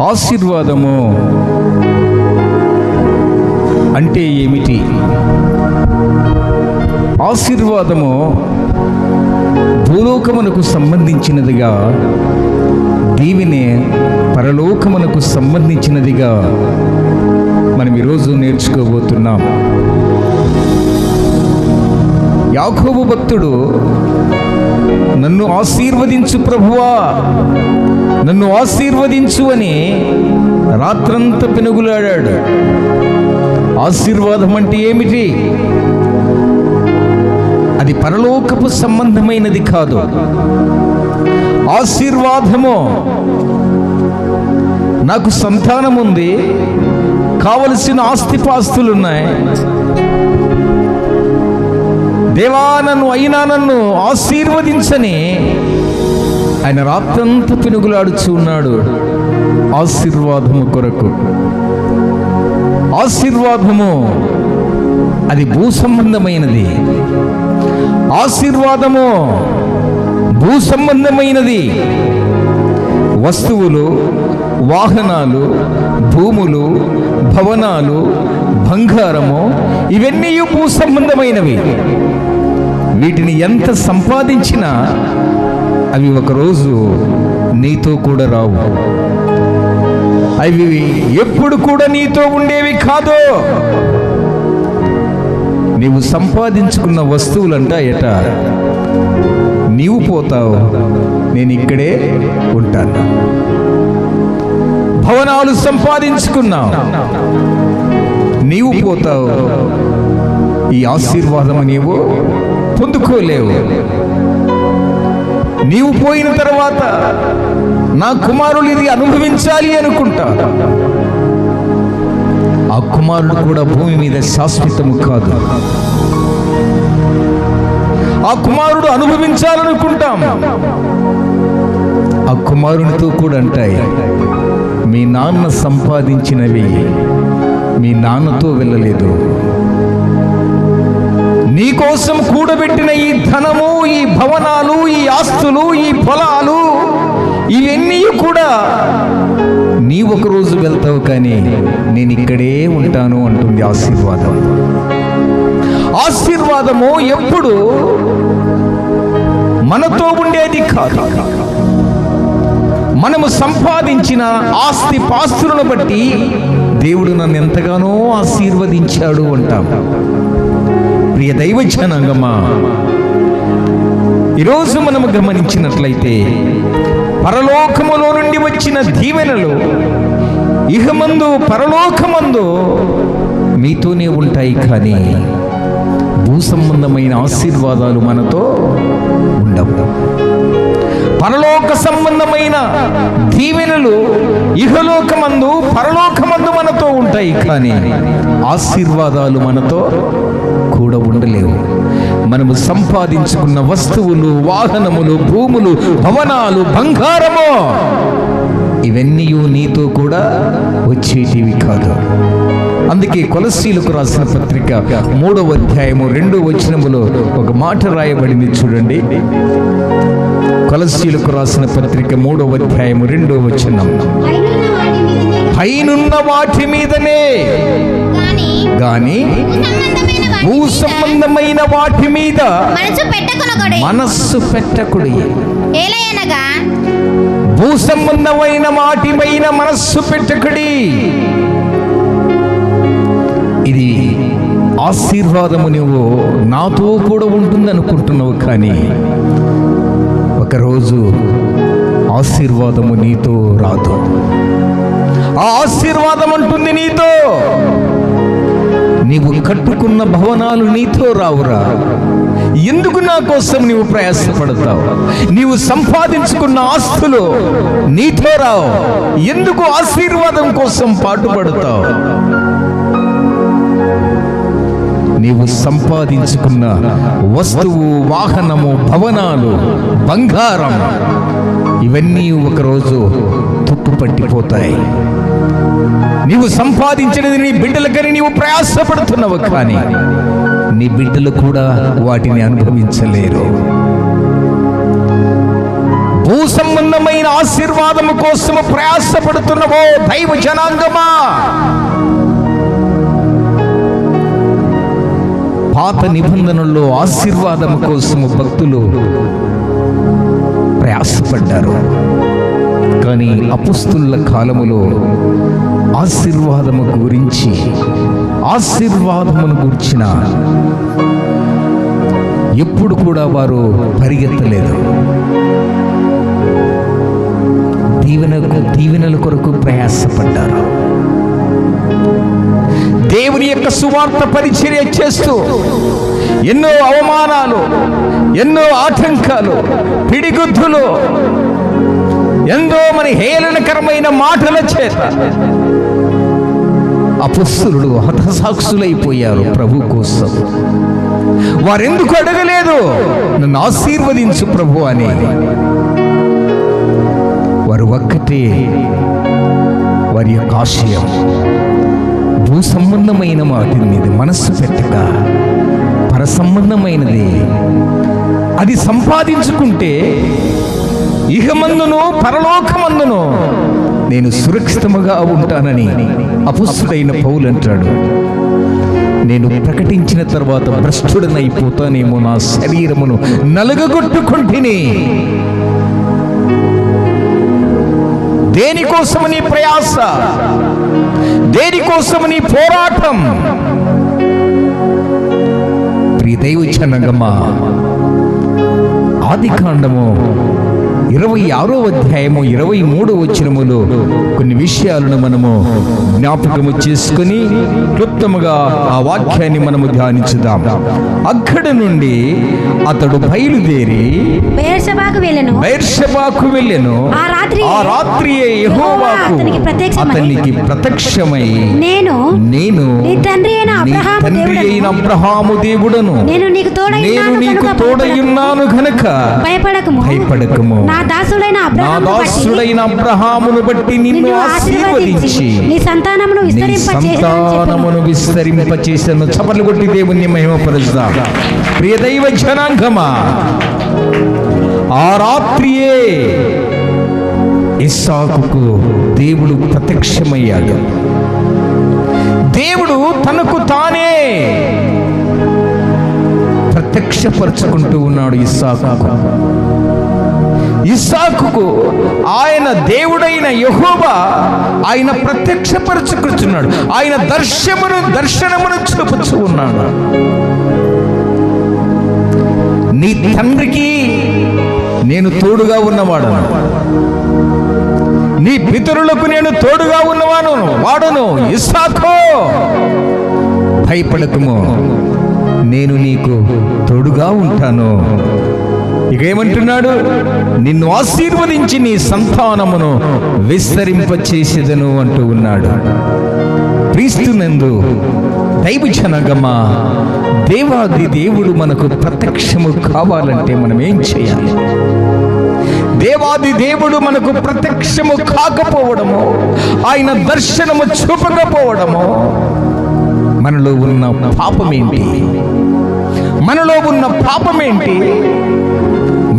ఆశీర్వాదము అంటే ఏమిటి? ఆశీర్వాదము భూలోకమునకు సంబంధించినదిగా, దీవెనే పరలోకమునకు సంబంధించినదిగా మనం ఈరోజు నేర్చుకోబోతున్నాం. యాకోబు భక్తుడు నన్ను ఆశీర్వదించు ప్రభువా, నన్ను ఆశీర్వదించు అని రాత్రంతా పెనుగులాడాడు. ఆశీర్వాదం అంటే ఏమిటి? అది పరలోకపు సంబంధమైనది కాదు. ఆశీర్వాదము నాకు సంతానం ఉంది, కావలసిన ఆస్తిపాస్తులున్నాయి, దేవా నన్ను ఆశీర్వదించని ఆయన రాత్రంతా పెనుగులాడుచూ ఉన్నాడు ఆశీర్వాదము కొరకు. ఆశీర్వాదము అది భూ సంబంధమైనది. ఆశీర్వాదము భూ సంబంధమైనది. వస్తువులు, వాహనాలు, భూములు, భవనాలు, బంగారము, ఇవన్నీ భూ సంబంధమైనవి. వీటిని ఎంత సంపాదించినా అవి ఒకరోజు నీతో కూడా రావు. అవి ఎప్పుడు కూడా నీతో ఉండేవి కాదు. నీవు సంపాదించుకున్న వస్తువులంట ఎట, నీవు పోతావు, నేను ఇక్కడే ఉంటాను. భవనాలు సంపాదించుకున్నావు, నీవు పోతావు, ఈ ఆశీర్వాదం నీవు పొందుకోలేవు. నీవు పోయిన తర్వాత నా కుమారులు ఇది అనుభవించాలి అనుకుంటా. ఆ కుమారుడు కూడా భూమి మీద శాశ్వతము కాదు. ఆ కుమారుడు అనుభవించాలనుకుంటాం. ఆ కుమారునితో కూడా అంటాయి, మీ నాన్న సంపాదించినవి మీ నాన్నతో వెళ్ళలేదు. నీకోసం కూడబెట్టిన ఈ ధనము, ఈ భవనాలు, ఈ ఆస్తులు, ఈ పొలాలు, ఇవన్నీ కూడా నీ ఒకరోజు వెళ్తావు, కానీ నేను ఇక్కడే ఉంటాను అంటుంది ఆశీర్వాదం. ఆశీర్వాదము ఎప్పుడు మనతో ఉండేది కాదు. మనము సంపాదించిన ఆస్తి పాస్తులను బట్టి దేవుడు నన్ను ఎంతగానో ఆశీర్వదించాడు అంటాం. ప్రియ దైవ జనాంగమా, ఈరోజు మనము గమనించినట్లయితే పరలోకములో నుండి వచ్చిన దీవెనలు ఇహమందు పరలోకమందు మీతోనే ఉంటాయి, కానీ భూ సంబంధమైన ఆశీర్వాదాలు మనతో ఉండవు. పరలోక సంబంధమైన దీవెనలు ఇహలోకమందు పరలోకమందు మనతో ఉంటాయి, కానీ ఆశీర్వాదాలు మనతో కూడా ఉండలేవు. మనము సంపాదించుకున్న వస్తువులు, వాహనములు, భూములు, భవనాలు, బంగారము, ఇవన్నీ నీతో కూడా వచ్చేటివి కాదు. అందుకే కొలస్సీలకు రాసిన పత్రిక 3వ అధ్యాయము 2వ వచనములో ఒక మాట రాయబడింది, చూడండి. కొలస్సీలకు రాసిన పత్రిక 3వ అధ్యాయము 2వ వచనం, పైనున్న వాటి మీదనే గాని భూ సంబంధమైన వాటి మీద మనస్సు పెట్టకుడి. భూ సంబంధమైన వాటి పైన మనస్సు పెట్టకుడి. ఇది ఆశీర్వాదము నువ్వు నాతో కూడా ఉంటుంది అనుకుంటున్నావు, కానీ ఒకరోజు ఆశీర్వాదము నీతో రాదు. ఆ ఆశీర్వాదం అంటుంది నీతో, నీవు కట్టుకున్న భవనాలు నీతో రావురా. ఎందుకు నా కోసం నీవు ప్రయాసపడతావు? నీవు సంపాదించుకున్న ఆస్తులు నీతో రావు. ఎందుకు ఆశీర్వాదం కోసం పాటుపడతావు? నీవు సంపాదించుకున్న వస్తువు, వాహనము, భవనాలు, బంగారం, ఇవన్నీ ఒకరోజు తుప్పు పట్టిపోతాయి. నీవు సంపాదించినది నీ బిడ్డలకని నీవు ప్రయాసపడుతున్నావు, కానీ నీ బిడ్డలు కూడా వాటిని అనుభవించలేరు. భూ సంబంధమైన ఆశీర్వాదము కోసము ప్రయాసపడుతున్నవో దైవ జనాంగమా, పాత నిబంధనల్లో ఆశీర్వాదం కోసము భక్తులు ప్రయాసపడ్డారు. కానీ అపొస్తలుల కాలములో ఆశీర్వాదమును గూర్చిన ఎప్పుడు కూడా వారు పరిగెత్తలేదు. దీవెనల కొరకు ప్రయాసపడ్డారు. దేవుని యొక్క సువార్త పరిచర్య చేస్తూ ఎన్నో అవమానాలు, ఎన్నో ఆటంకాలు, పిడిగుద్దులు, ఎంతో మరి హేళనకరమైన మాటల చేత అపొస్తలులు హతసాక్షులైపోయారు ప్రభు కోసం. వారెందుకు అడగలేదు, నన్ను ఆశీర్వదించు ప్రభు అని? వారు ఒక్కటే వారి యొక్క ఆశయం, భూ సంబంధమైన వాటి మీద మనస్సు పెట్టక పర సంబంధమైనది అది సంపాదించుకుంటే ఇహమందును పరలోకమందును నేను సురక్షితముగా ఉంటానని అపొస్తలుడైన పౌలు అంటాడు. నేను ప్రకటించిన తర్వాత భ్రష్టుడనైపోతానేమో, నా శరీరమును నలుగగొట్టుకుంటుని. దేనికోసమని ప్రయాస, దేనికోసమని పోరాటం? ప్రియ దైవ జనాంగమా, ఆదికాండము 26వ అధ్యాయము 23వ వచనములో కొన్ని విషయాలను మనము జ్ఞాపకము చేసుకుని క్లుప్తముగా ఆ వాక్యాన్ని మనము ధ్యానించుదాం. అక్కడ నుండి అతడు బయలుదేరి బెర్షెబాకు వెళ్ళెను. ఆ రాత్రియే యెహోవా అతనికి ప్రత్యక్షమై, నేను నీ తండ్రి అయిన అబ్రహాము దేవుడను, నేను నీకు తోడయున్నాను గనుక భయపడకము. నా దాసుడైన అబ్రహామును బట్టి నిన్ను ఆశీర్వదించి నీ సంతానమును విస్తరింపచేసెను. చప్పట్లు కొట్టి దేవుణ్ణి మహిమపరుస్తాం. ప్రియ దైవ జనాంగమా, ఆ రాత్రియే ఇస్సాకుకు దేవుడు ప్రత్యక్షమయ్యాడు. దేవుడు తనకు తానే ప్రత్యక్షపరుచుకుంటూ ఉన్నాడు ఇస్సాకుకు. ఆయన దేవుడైన యెహోవా ఆయన ప్రత్యక్షపరచుకుంటున్నాడు. ఆయన దర్శనమును చూపుతూ ఉన్నాడు. నీ తండ్రికి నేను తోడుగా ఉన్నవాడను, నీ పితరులకు నేను తోడుగా వాడును. ఇస్సాకు, భయపడకుము, నేను నీకు తోడుగా ఉంటాను. ఇక ఏమంటున్నాడు? నిన్ను ఆశీర్వదించి నీ సంతానమును విస్తరింపచేసేదను అంటూ ఉన్నాడు. క్రీస్తునందు దైవ జనాంగమా, దేవాది దేవుడు మనకు ప్రత్యక్షము కావాలంటే మనం ఏం చేయాలి? దేవాది దేవుడు మనకు ప్రత్యక్షము కాకపోవడము, ఆయన దర్శనము చూపకపోవడము మనలో ఉన్న పాపమేంటి? మనలో ఉన్న పాపమేంటి?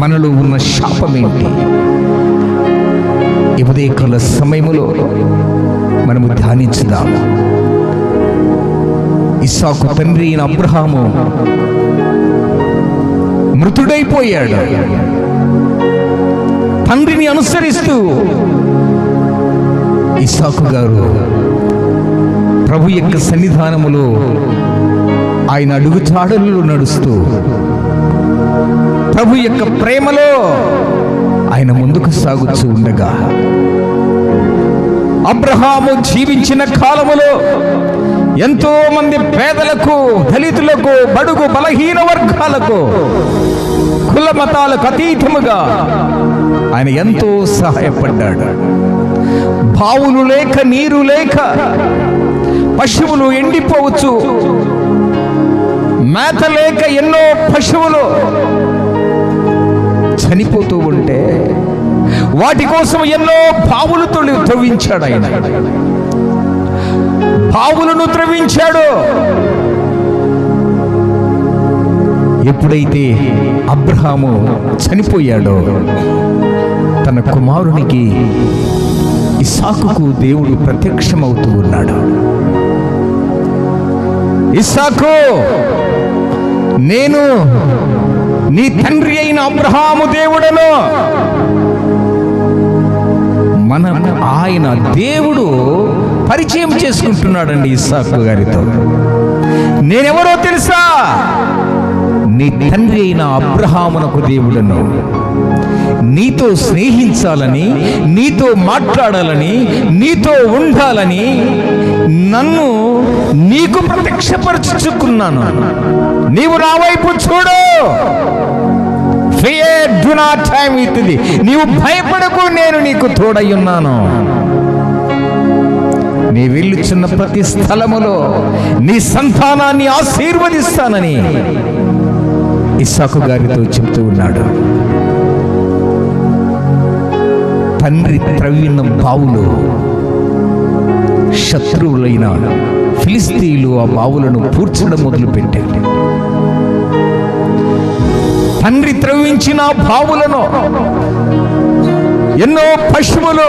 మనలో ఉన్న శాపమేంటి? ఈ ఉదయకాల సమయములో మనము ధ్యానించుదాం. ఇస్సాకు తండ్రి అయిన అబ్రహాము మృతుడైపోయాడు. తండ్రిని అనుసరిస్తూ ఇస్సాకు గారు ప్రభు యొక్క సన్నిధానములో ఆయన అడుగుచాడల్లో నడుస్తూ ప్రభు యొక్క ప్రేమలో ఆయన ముందుకు సాగుతూ ఉండగా, అబ్రహాము జీవించిన కాలములో ఎంతో మంది పేదలకు, దళితులకు, బడుగు బలహీన వర్గాలకు, కుల మతాలకు అతీతముగా ఆయన ఎంతో సహాయపడ్డాడు. బావులు లేక, నీరు లేక పశువులు ఎండిపోవచ్చు, మేత లేక ఎన్నో పశువులు చనిపోతూ ఉంటే వాటి కోసం ఎన్నో బావులు త్రవ్వించాడు. ఆయన బావులను త్రవ్వించాడు. ఎప్పుడైతే అబ్రహాము చనిపోయాడో తన కుమారునికి ఇస్సాకుకు దేవుడు ప్రత్యక్షమవుతూ ఉన్నాడు. ఇస్సాకు, నేను నీ తండ్రి అయిన అబ్రహాము దేవుడను. ఆయన దేవుడు పరిచయం చేసుకుంటున్నాడండి ఇస్సాకు గారితో. నేనెవరో తెలుసా? నీ తండ్రి అయిన అబ్రహామునకు దేవుడను. నీతో స్నేహించాలని, నీతో మాట్లాడాలని, నీతో ఉండాలని నన్ను నీకు ప్రత్యక్షపరచుకున్నాను. నీవు నా వైపు చూడు. నీవు భయపడకు, నేను నీకు తోడై ఉన్నాను. నీ వెళ్ళుచున్న ప్రతి స్థలములో నీ సంతానాన్ని ఆశీర్వదిస్తానని ఇస్సాకు గారితో చెబుతూ ఉన్నాడు. తండ్రి త్రవ్విన బావులు, శత్రువులైన ఫిలిస్తీయులు ఆ బావులను పూడ్చడం మొదలుపెట్టారు. తండ్రి త్రవ్వించిన బావులను ఎన్నో పశువులు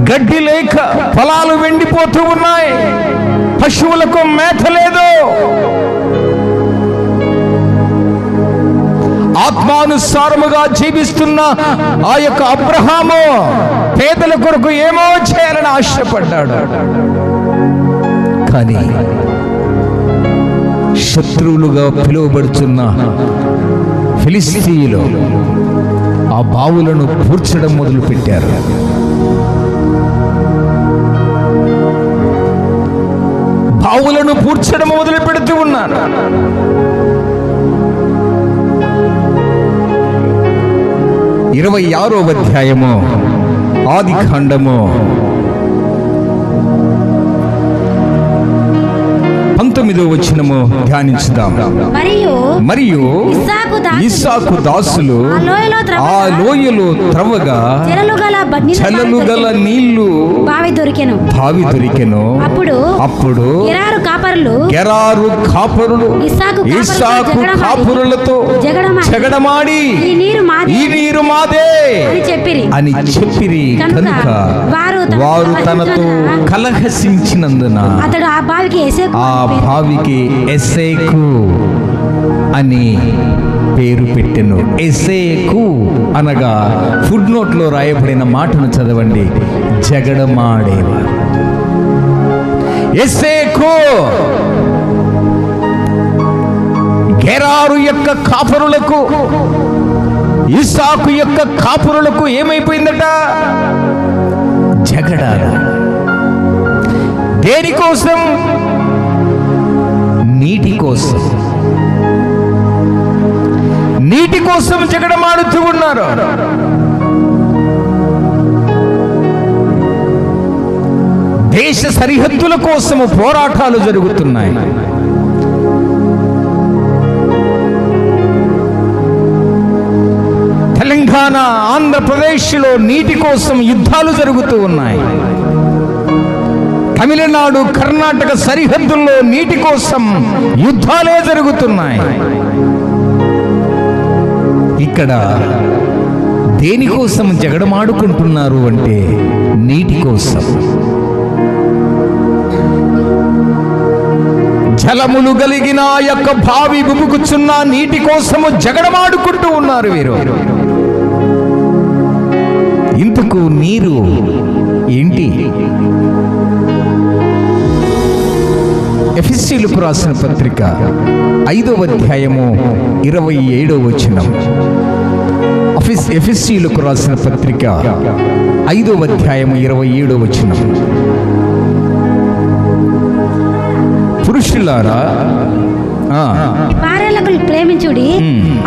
గడ్డి లేక పొలాలు వెండిపోతూ ఉన్నాయి. పశువులకు మేత లేదు. ఆత్మానుసారముగా జీవిస్తున్న ఆ యొక్క అబ్రహాము పేదల కొరకు ఏమో చేయాలని ఆశపడ్డాడు. కానీ శత్రువులుగా పిలువబడుతున్న ఫిలిస్తీయులు ఆ బావులను పూడ్చడం మొదలుపెట్టారు. బావులను పూడ్చడం మొదలు పెడుతూ ఉన్నారు. ఇరవై 26వ అధ్యాయము ఆదికాండము 19వ వచనము ధ్యానించుదాం. మరియు ఇస్సాకు దాసులు ఆ లోయలో త్రవ్వగా చలలు గల నీళ్లు బావి దొరికెను. అప్పుడు గెరారు కాపరులు ఇస్సాకు కాపురులతో జగడమాడి ఈ నీరు మాదే అని చెప్పిరి. కనుక వారు తనతో కలహసించినందున ఆ బావికి ఎస్సేకు అని పేరు పెట్టెను. ఎస్సేకు అనగా ఫుడ్ నోట్ లో రాయబడిన మాటను చదవండి. జగడమాడేవారు. ఎస్సేకు గెరారు యొక్క కాపురులకు, ఇస్సాకు యొక్క కాపురులకు ఏమైపోయిందట? జగడాలు. దేనికోసం? నీటి కోసం. నీటి కోసం జగడమాడుతూ ఉన్నారు. దేశ సరిహద్దుల కోసము పోరాటాలు జరుగుతున్నాయి. తెలంగాణ, ఆంధ్రప్రదేశ్లో నీటి కోసం యుద్ధాలు జరుగుతూ ఉన్నాయి. తమిళనాడు, కర్ణాటక సరిహద్దుల్లో నీటి కోసం యుద్ధాలే జరుగుతున్నాయి. ఇక్కడ దేనికోసం జగడమాడుకుంటున్నారు అంటే నీటి కోసం. జలములు కలిగిన యొక్క బావి బుబుకుచున్న నీటి కోసము జగడమాడుకుంటూ ఉన్నారు వీరు. ఇంతకు నీరు ఏంటి? ఎఫెసీయులకు రాసిన పత్రిక 5వ అధ్యాయము 27వ వచనం. ఎఫెసీయులకు రాసిన పత్రిక 5వ అధ్యాయము 27వ వచనం. పురుషులారా భార్యలను ప్రేమించుడి,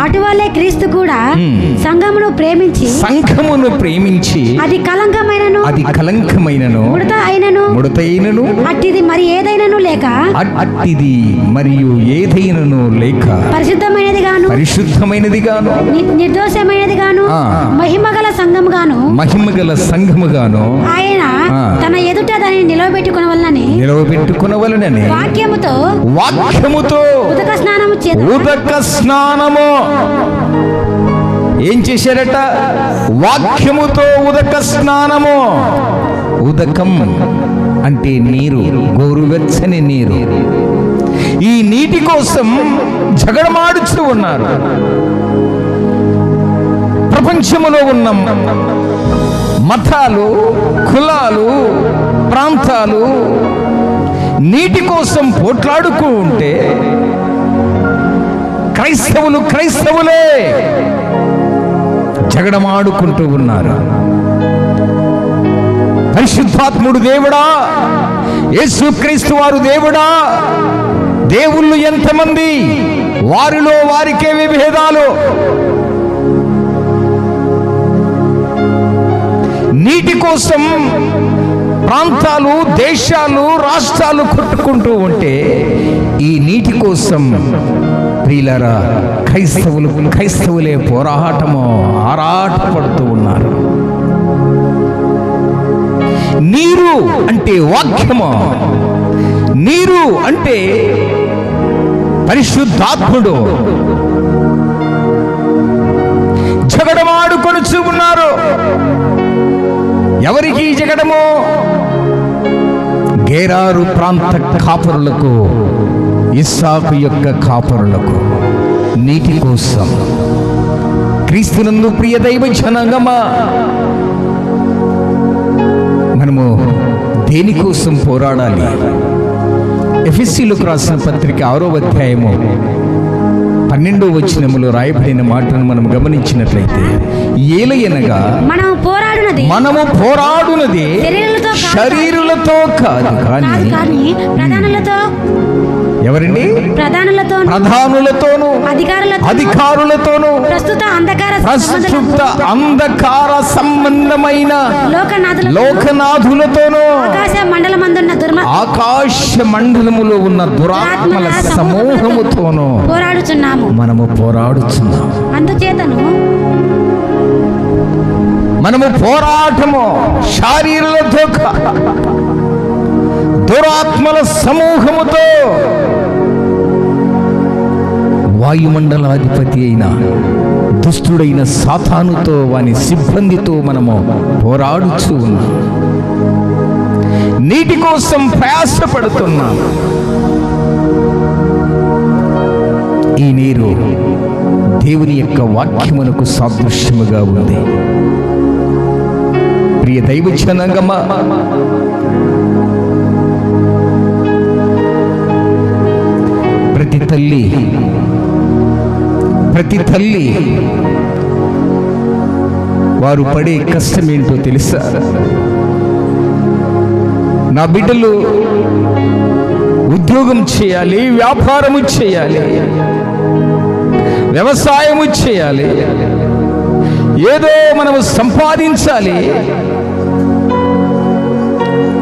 అటువలే క్రీస్తు కూడా సంఘమును ప్రేమించి అది కలంకమైనను ముడత అట్టిది మరి ఏదైనను లేక పరిశుద్ధమైనది గాను నిర్దోషమైనది గాను మహిమగల సంఘము గాను ఆయన తన ఎదుట దానిని నిలవబెట్టుకొనవలనని వాక్యముతో ఉదక స్నానము ఏం చేశారట? వాక్యముతో ఉదక స్నానము. ఉదకం అంటే నీరు, గోరువెచ్చని నీరు. ఈ నీటి కోసం జగడమాడుచూ ఉన్నారు. ప్రపంచములో ఉన్న మతాలు, కులాలు, ప్రాంతాలు నీటి కోసం పోట్లాడుతూ ఉంటే క్రైస్తవులే జగడమాడుకుంటూ ఉన్నారు. పరిశుద్ధాత్ముడు దేవుడా, యేసుక్రీస్తు వారు దేవుడా, దేవుళ్ళు ఎంతమంది, వారిలో వారికే విభేదాలు. నీటి కోసం ప్రాంతాలు, దేశాలు, రాష్ట్రాలు కొట్టుకుంటూ ఉంటే ఈ నీటి కోసం ప్రియులారా క్రైస్తవులే ఆరాటపడుతూ ఉన్నారు. నీరు అంటే వాక్యము, నీరు అంటే పరిశుద్ధాత్ముడు. జగడమాడుకొనుచూ ఉన్నారు. ఎవరికి జగడము? గేరారు ప్రాంత కాపరులకు, ఇస్సాకు యొక్క కాపరులకు నీటి కోసం. క్రీస్తునందు ప్రియ దైవ జనాంగమా, మనము దేనికోసం పోరాడాలి? ఎఫెసీయులకు రాసిన పత్రిక 6వ అధ్యాయము 12వ వచనములో రాయబడిన మాటను మనం గమనించినట్లయితే, ఏలయనగా మనము పోరాడునది శరీరులతో కాదు కానీ ఎవరండి? ప్రధానులతోను, అధికారులతోను, ప్రస్తుత అంధకార సంబంధమైన లోకనాథులతోను, ఆకాశ మండలములో ఉన్న దురాత్మల సమూహముతోను మనము పోరాడుచున్నాము. అందుచేతను మనము పోరాటము శారీరులతో దురాత్మల సమూహముతో, వాయుమండలాధిపతి అయిన దుష్టుడైన సాతానుతో, వాని సిబ్బందితో మనము పోరాడుచూ ఉన్నాం. నీటి కోసం ప్రయాసపడుతున్నాం. ఈ నీరు దేవుని యొక్క వాక్యమునకు సాదృశ్యముగా ఉంది. ప్రియ దైవ జనాంగమా, ప్రతి తల్లి వారు పడే కష్టం ఏంటో తెలుసా? నా బిడ్డలు ఉద్యోగం చేయాలి, వ్యాపారము చేయాలి, వ్యవసాయము చేయాలి, ఏదో మనము సంపాదించాలి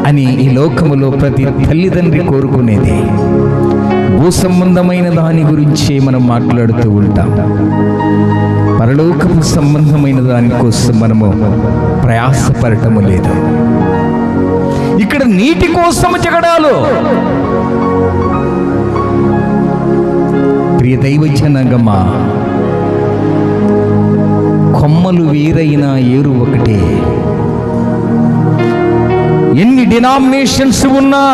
అని ఈ లోకములో ప్రతి తల్లిదండ్రి కోరుకునేది. భూ సంబంధమైన దాని గురించి మనం మాట్లాడుతూ ఉంటాం. పరలోకపు సంబంధమైన దానికోసం మనము ప్రయాసపడటము లేదు. ఇక్కడ నీటి కోసం జగడాలు. ప్రియ దైవ జనాంగమా, కొమ్మలు వేరైన ఏరు ఒకటే. ఎన్ని డినామినేషన్స్ ఉన్నా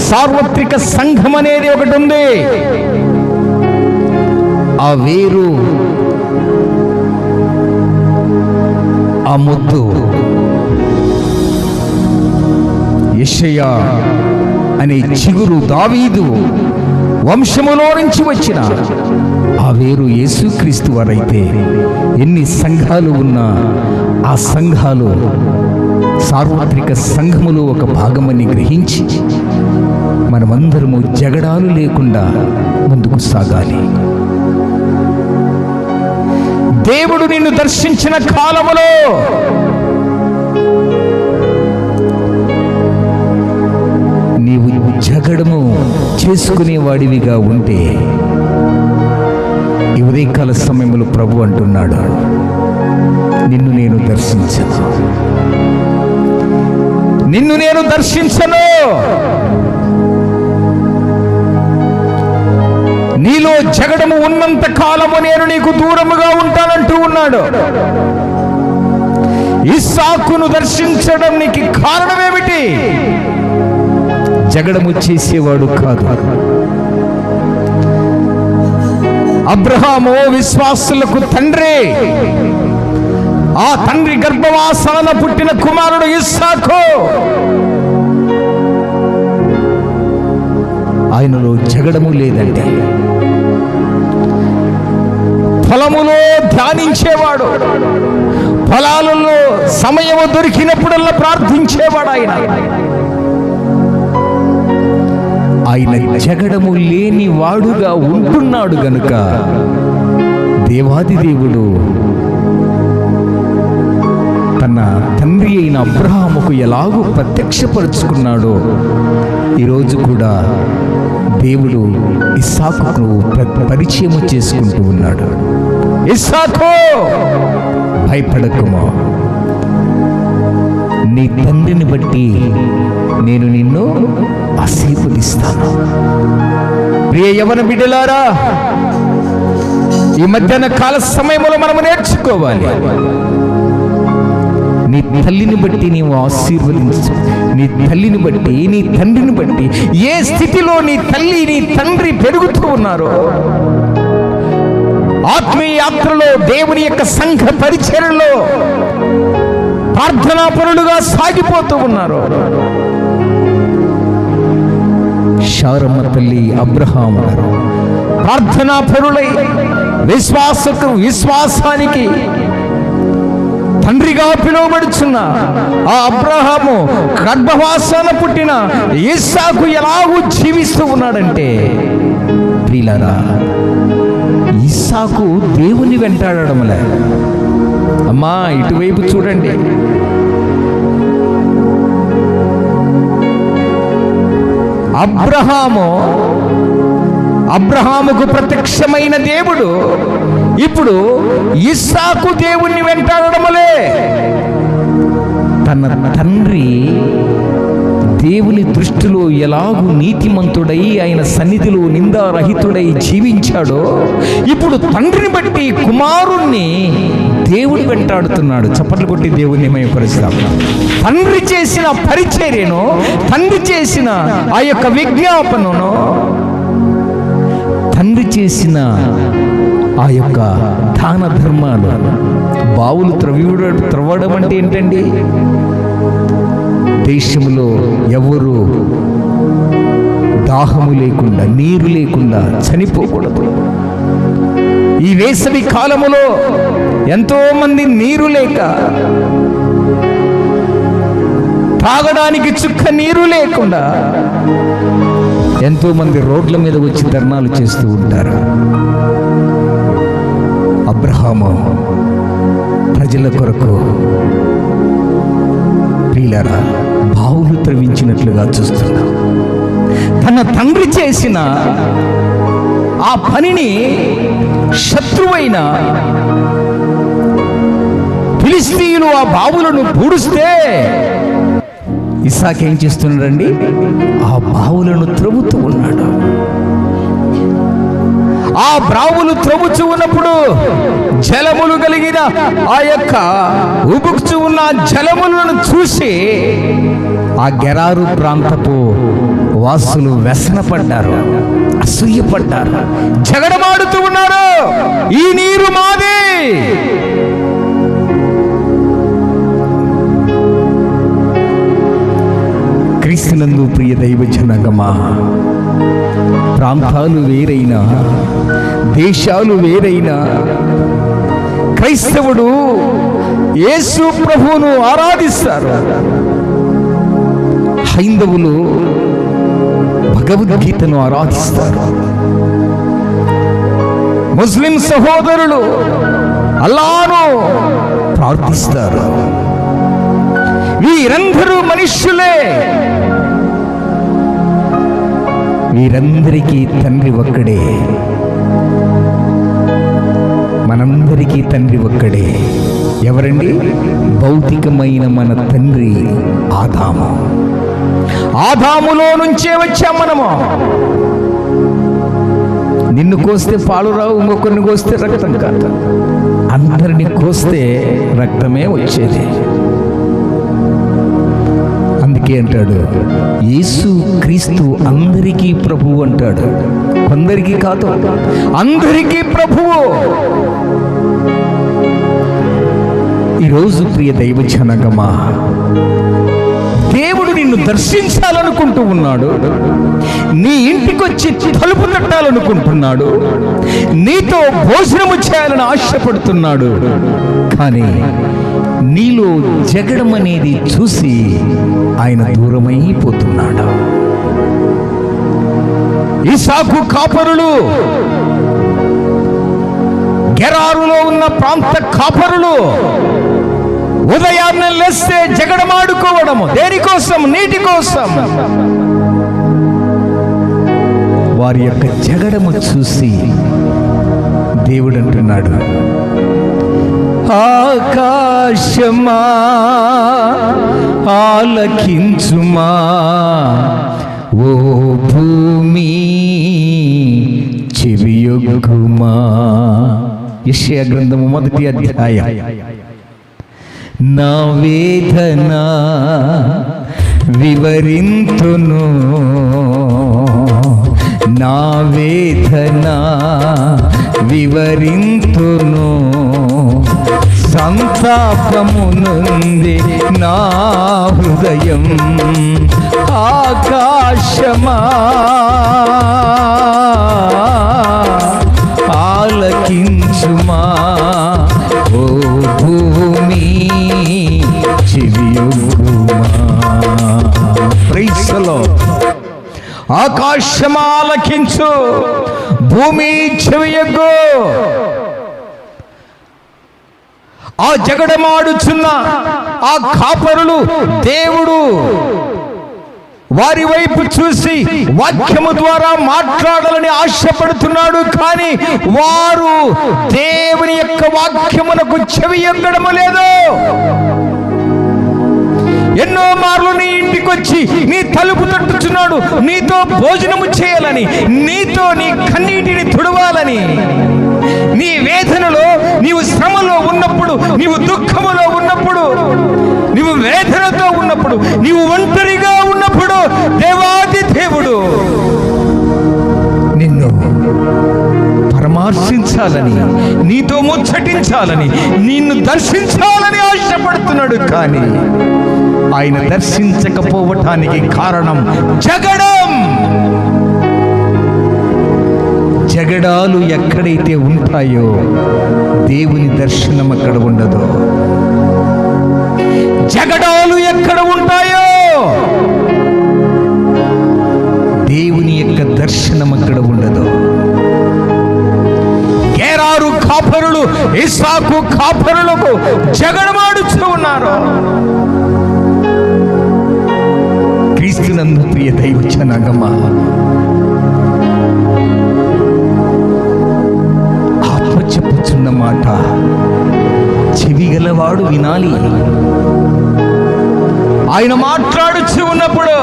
సార్వత్రిక సంఘం అనేది ఒకటి ఉంది. ఆ వేరు, ఆ ముద్దు యెషయా అనే చిగురు దావీదు వంశములో నుంచి వచ్చిన ఆ వేరు యేసుక్రీస్తు వారైతే ఎన్ని సంఘాలు ఉన్నా ఆ సంఘాలు సార్వత్రిక సంఘములో ఒక భాగమని గ్రహించి మనమందరము జగడాలు లేకుండా ముందుకు సాగాలి. దేవుడు నిన్ను దర్శించిన కాలములో నీవు జగడము చేసుకునేవాడివిగా ఉంటే, ఈ ఉదయకాల సమయంలో ప్రభు అంటున్నాడు, నిన్ను నేను దర్శించను. నీలో జగడము ఉన్నంత కాలము నేను నీకు దూరముగా ఉంటానంటూ ఉన్నాడు. ఇస్సాకును దర్శించడం నీకు కారణమేమిటి? జగడము చేసేవాడు కాదు. అబ్రహాము విశ్వాసులకు తండ్రి. ఆ తండ్రి గర్భవాసాన పుట్టిన కుమారుడు ఇస్సాకు. ఆయనలో జగడము లేదంటే పొలములో ధ్యానించేవాడు, పొలాలలో సమయము దొరికినప్పుడల్లా ప్రార్థించేవాడు. ఆయన జగడము లేని వాడుగా ఉంటున్నాడు గనుక దేవాది దేవుడు తన తండ్రి అయిన అబ్రహాముకు ఎలాగూ ప్రత్యక్షపరుచుకున్నాడో ఈరోజు కూడా దేవుడు ఇస్సాకును పరిచయం చేసుకుంటూ ఉన్నాడు. ఇస్సాకు, భయపడకుమా, నీ తండ్రిని బట్టి నేను నిన్ను ఆశీర్వదిస్తాను. ప్రియ యవన బిడ్డలారా, ఈ మధ్యాహ్న కాల సమయంలో మనము నేర్చుకోవాలి. నీ తల్లిని బట్టి నీవు ఆశీర్వదించు. నీ తల్లిని బట్టి, నీ తండ్రిని బట్టి, ఏ స్థితిలో నీ తల్లి నీ తండ్రి పెరుగుతూ ఉన్నారో, ఆత్మీయ యాత్రలో దేవుని యొక్క సంఘ పరిచర్యలో ప్రార్థనా పరులుగా సాగిపోతూ ఉన్నారు. శారమ్మ తల్లి, అబ్రహాము గారు ప్రార్థనా పరులై విశ్వాసానికి తండ్రిగా పిలువబడుచున్న ఆ అబ్రహాము గర్భవాసాన పుట్టిన ఇస్సాకు ఎలాగూ జీవిస్తూ ఉన్నాడంటే, ప్రియులారా, ఇస్సాకు దేవుని వెంటాడడంలే. అమ్మా, ఇటువైపు చూడండి. అబ్రహాముకు ప్రత్యక్షమైన దేవుడు ఇప్పుడు ఇస్సాకు దేవుణ్ణి వెంటాడడములే. తన తండ్రి దేవుని దృష్టిలో ఎలాగూ నీతిమంతుడై ఆయన సన్నిధిలో నిందారహితుడై జీవించాడో, ఇప్పుడు తండ్రిని బట్టి కుమారుణ్ణి దేవుడు వెంటాడుతున్నాడు. చప్పట్లు కొట్టి దేవుణ్ణి మహిమపరుస్తాం. తండ్రి చేసిన పరిచర్యను, తండ్రి చేసిన ఆ యొక్క విజ్ఞాపనను, తండ్రి చేసిన ఆ యొక్క దాన ధర్మాలు, బావులు త్రవ్వడం అంటే ఏంటండి? దేశంలో ఎవరు దాహము లేకుండా, నీరు లేకుండా చనిపోకూడదు. ఈ వేసవి కాలములో ఎంతో మంది నీరు లేక, తాగడానికి చుక్క నీరు లేకుండా ఎంతో మంది రోడ్ల మీద వచ్చి ధర్నాలు చేస్తూ ఉంటారు. అబ్రహాము ప్రజల కొరకు, ప్రియులారా, బావులు త్రవించినట్లుగా చూస్తున్నాం. తన తండ్రి చేసిన ఆ పనిని శత్రువైన ఫిలిష్తీయులు ఆ బావులను పూడుస్తే ఇస్సాకు ఏం చేస్తున్నాడండి? ఆ బావులను త్రవ్వుతూ ఉన్నాడు. ఆ బావులు త్రవ్వుచూ ఉన్నప్పుడు జలములు కలిగిన ఆ యొక్క ఉబుకుచూ ఉన్న జలములను చూసి ఆ గెరారు ప్రాంతపు వాసులు వ్యసనపడ్డారు, అసూయపడ్డారు, జగడమాడుతూ ఉన్నారు. ఈ నీరు మాదే. క్రీస్తునందు ప్రియ దైవ జనాంగమా, ప్రాంతాలు వేరైనా, దేశాలు వేరైనా, క్రైస్తవుడు యేసు ప్రభువును ఆరాధిస్తారు. హైందవులు భగవద్గీతను ఆరాధిస్తారు. ముస్లిం సహోదరులు అల్లాహ్ను ప్రార్థిస్తారు. వీరందరూ మనుష్యులే. వీరందరికీ తండ్రి ఒక్కడే. మనందరికీ తండ్రి ఒక్కడే. ఎవరండి? భౌతికమైన మన తండ్రి ఆదాము. ఆదాములో నుంచే వచ్చాం మనము. నిన్ను కోస్తే పాలు రావు, ఇంకొకరిని కోస్తే రక్తం కాదు. అందరిని కోస్తే రక్తమే వచ్చేది. అందుకే అంటాడు యేసు క్రీస్తు అందరికీ ప్రభువు అంటాడు. కొందరికి కాదు, అందరికీ ప్రభువు. ఈరోజు ప్రియ దైవ జనగమా, దేవుడు నిన్ను దర్శించాలనుకుంటూ ఉన్నాడు. నీ ఇంటికి వచ్చి తలుపు తట్టాలనుకుంటున్నాడు. నీతో భోజనము చేయాలని ఆశపడుతున్నాడు. కానీ నీలో జగడం అనేది చూసి ఆయన దూరమైపోతున్నాడు. ఇసాకు కాపరులు, గెరారులో ఉన్న ప్రాంత కాపరులు ఉదయాన్నే లేస్తే జగడమాడుకోవడము. దేనికోసం? నీటి కోసం. వారి యొక్క జగడము చూసి దేవుడు అంటున్నాడు, ఆకాశమా ఆలకించుమా, ఓ భూమి చెవియొగ్గుమా. యెషయా గ్రంథము 1వ అధ్యాయం. నా వేదన వివరింతును, నా వేదన వివరింతును, సంతాపము నుండి నా హృదయం. ఆకాశమా ఆలకించుమా, ఓ భూమి చెవియొగ్గుమా. Praise the lord. ఆకాశమా ఆలకించు, భూమి చెవియొగ్గు. ఆ జగడమాడుచున్న ఆ కాపరులు దేవుడు వారి వైపు చూసి వాక్యము ద్వారా మాట్లాడాలని ఆశపడుతున్నాడు. కానీ వారు దేవుని యొక్క వాక్యమునకు చెవి ఎక్కడము లేదు. ఎన్నో మార్లు నీ ఇంటికి వచ్చి నీ తలుపు తట్టుచున్నాడు, నీతో భోజనము చేయాలని, నీతో నీ కన్నీటిని తుడవాలని. నీ వేదనలో, నీవు శ్రమలో ఉన్నప్పుడు, నీవు దుఃఖములో ఉన్నప్పుడు, నీవు వేదనతో ఉన్నప్పుడు, నీవు ఒంటరిగా ఉన్నప్పుడు దేవాది దేవుడు నిన్ను పరామర్శించాలని, నీతో ముచ్చటించాలని, నిన్ను దర్శించాలని ఆశపడుతున్నాడు. కానీ ఆయన దర్శించకపోవటానికి కారణం జగడం. జగడాలు ఎక్కడైతే ఉంటాయో దేవుని దర్శనం అక్కడ ఉండదు. జగడాలు ఎక్కడ ఉంటాయో దేవుని యొక్క దర్శనం అక్కడ ఉండదు. గెరారు కాపరులు ఇస్సాకు కాపరులకు జగడమాడుతూ ఉన్నారు. క్రీస్తునందు ప్రియ దైవ జనాంగమా, ఆత్మ చెప్పుచున్న మాట చెవిగలవాడు వినాలి. ఆయన మాట్లాడుచూ ఉన్నప్పుడు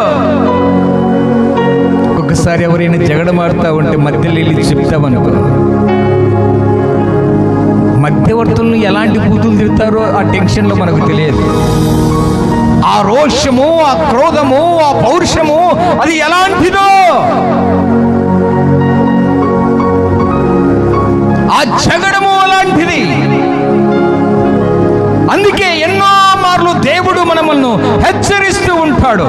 ఒక్కొక్కసారి ఎవరైనా జగడమాడుతూ ఉంటే మధ్యలో వెళ్ళి చెప్తామనుకో, మధ్యవర్తులను ఎలాంటి బూతులు తిడతారో ఆ టెన్షన్లో మనకు తెలియదు. ఆ రోషము, ఆ క్రోధము, ఆ పౌరుషము అది ఎలాంటిదో, ఆ జగడము అలాంటిది. అందుకే ఎన్నో మార్లు దేవుడు మనల్ని హెచ్చరిస్తూ ఉంటాడు.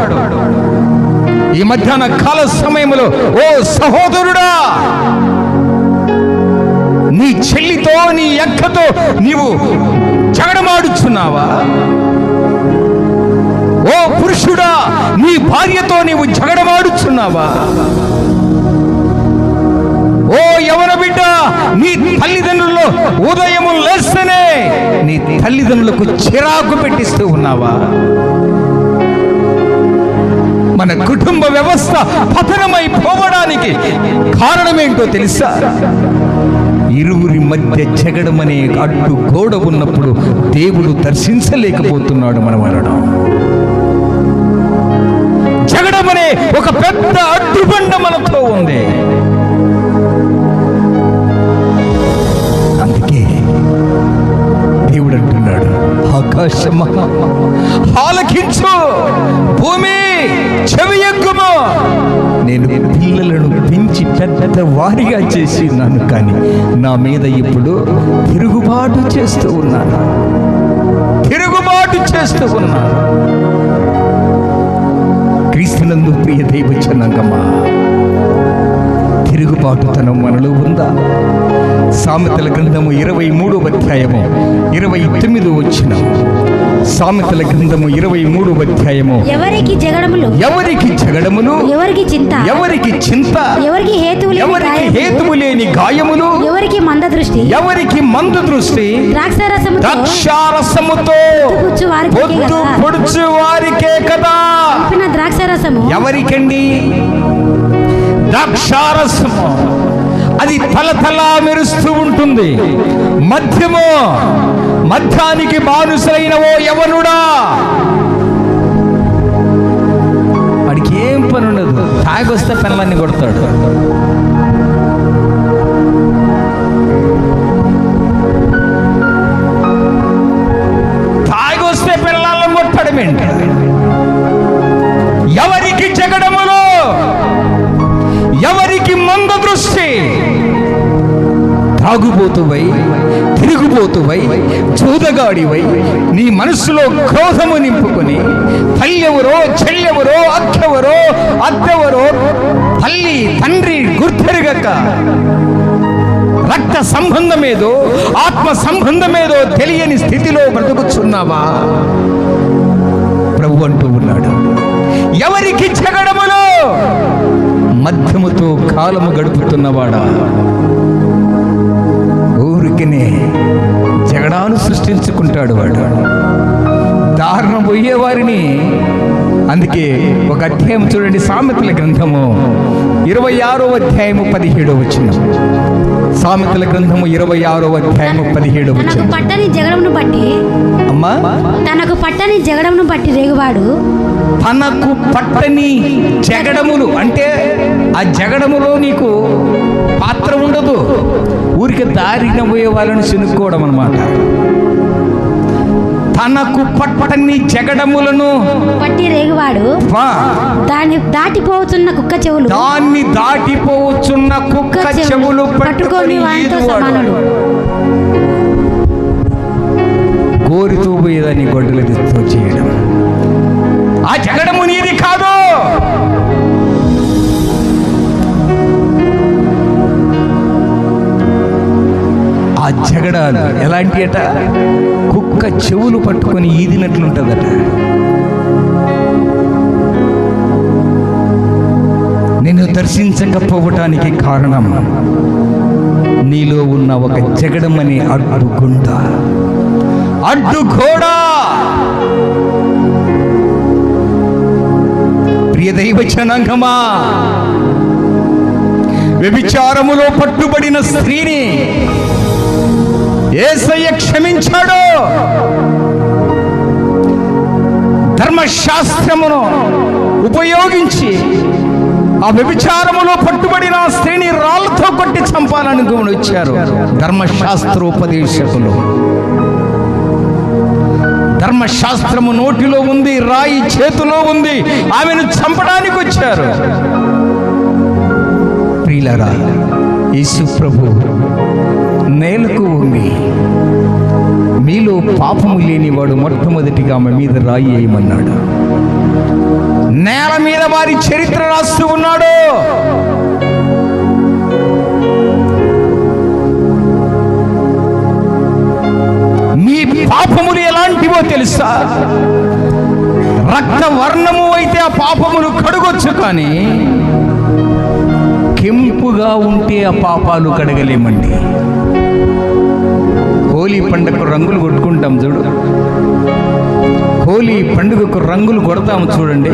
ఈ మధ్యాహ్న కాల సమయంలో, ఓ సహోదరుడా, నీ చెల్లితో, నీ అక్కతో నీవు జగడమాడుచున్నావా? ఓ పురుషుడా, నీ భార్యతో నీవు జగడమాడుచున్నావా? ఓ యవన బిడ్డ, నీ తల్లిదండ్రుల్లో ఉదయము లేస్తేనే నీ తల్లిదండ్రులకు చిరాకు పెట్టిస్తూ ఉన్నావా? మన కుటుంబ వ్యవస్థ పతనమైపోవడానికి కారణమేంటో తెలుసా? ఇరువురి మధ్య జగడమనే అడ్డు గోడ ఉన్నప్పుడు దేవుడు దర్శించలేకపోతున్నాడు. మనం అనడం జగడమనే ఒక పెద్ద అడ్డుబండ మనతో ఉంది. అంటున్నాడు, ఆకాశమా ఆలకించు, భూమి చెవియెగ్గుము. నేను పిల్లలను పెంచి పెద్ద వారిగా చేసి ఉన్నాను, కానీ నా మీద ఇప్పుడు తిరుగుబాటు చేస్తూ ఉన్నాను. క్రీస్తునందు ప్రియ దైవ జనాంగమా, తిరుగుబాటుతనం మనలో ఉందా? సామెతల గ్రంథము 23వ అధ్యాయము 29వ వచనం. సామెతల గ్రంథము 23వ అధ్యాయము. ఎవరికి జగడములు, ఎవరికి చింత, ఎవరికి హేతువు లేని గాయములు, ఎవరికి మంద దృష్టి, ద్రాక్షారసముతో పొడుచు వారికే కదా. ద్రాక్షారసము ఎవరికండి? ద్రాక్షారసము అది తలతలా మెరుస్తూ ఉంటుంది. మధ్యానికి బానుసైనవో యవనుడా, వాడికి ఏం పని ఉండదు, తాగొస్తే పిల్లల్ని కొడతాడు. తాగొస్తే పిల్లలను కొట్టడమేంటి? ఎవరికి జగడములు, ఎవరికి మంద దృష్టి, తాగుబోతువై, తిరుగుబోతువై, జూదగాడివై, నీ మనస్సులో క్రోధము నింపుకొని తల్లెవరో చెల్లెవరో అక్కెవరో అద్దెవరో తల్లి తండ్రి గుర్తెరగక రక్త సంబంధమేదో ఆత్మ సంబంధమేదో తెలియని స్థితిలో బ్రతుకుచున్నావా? ప్రభు అంటూ ఉన్నాడు, ఎవరికి జగడములో మధ్యముతో కాలము గడుపుతున్నవాడా, ఊరికినే జగడాలు సృష్టించుకుంటాడు వాడు. దారుణం పోయేవారిని. అందుకే ఒక అధ్యాయం చూడండి, సామెతల గ్రంథము 26వ అధ్యాయము 17వ వచనం. సామెతల గ్రంథము 26వ అధ్యాయము 17వ వచనం. పట్టని జగడమును బట్టి అమ్మా, తనకు పట్టని జగడమును బట్టి రేగువాడు. తనకు పట్టని జగడములు అంటే ఆ జగడములో నీకు పాత్ర ఉండదు, ఊరికి దారిన పోయే వాళ్ళని చినుక్కోవడం అన్నమాట. తనకు పట్టని జగడములను పట్టి రేగువాడు దాన్ని దాటిపోతున్న కుక్క చెవులు పట్టుకొని వానితో సమానుడు. కోరితో పోయేదాన్ని గొడ్డలతో చేయడం, ఆ జగడము నీది కాదు. ఆ జగడాలు ఎలాంటి అట, కుక్క చెవులు పట్టుకొని ఈదినట్లుంటదట. నిన్ను దర్శించకపోవటానికి కారణం నీలో ఉన్న ఒక జగడమని అడ్డుగోడ. ప్రియ దైవ జనాంగమా, వ్యభిచారములో పట్టుబడిన స్త్రీని యేసయ్య క్షమించాడు. ధర్మశాస్త్రమును ఉపయోగించి ఆ వ్యభిచారములో పట్టుబడిన స్త్రీని రాళ్ళతో కొట్టి చంపాలని వచ్చారు ధర్మశాస్త్రోపదేశకులు. ధర్మశాస్త్రము నోటిలో ఉంది, రాయి చేతిలో ఉంది, ఆమెను చంపడానికి వచ్చారు. ప్రియులారా, యేసు ప్రభు నేలకు వంగి, మీలో పాపము లేనివాడు మొట్టమొదటిగా ఆమె మీద రాయి వేయమన్నాడు. నేల మీద వారి చరిత్ర రాస్తూ ఉన్నాడు. మీ పాపములు ఎలాంటివో తెలుసా? రక్త వర్ణము అయితే ఆ పాపములు కడగొచ్చు, కానీ కెంపుగా ఉంటే ఆ పాపాలు కడగలేమండి. హోలీ పండుగకు రంగులు కొట్టుకుంటాం చూడు, హోలీ పండుగకు రంగులు కొడతాము చూడండి.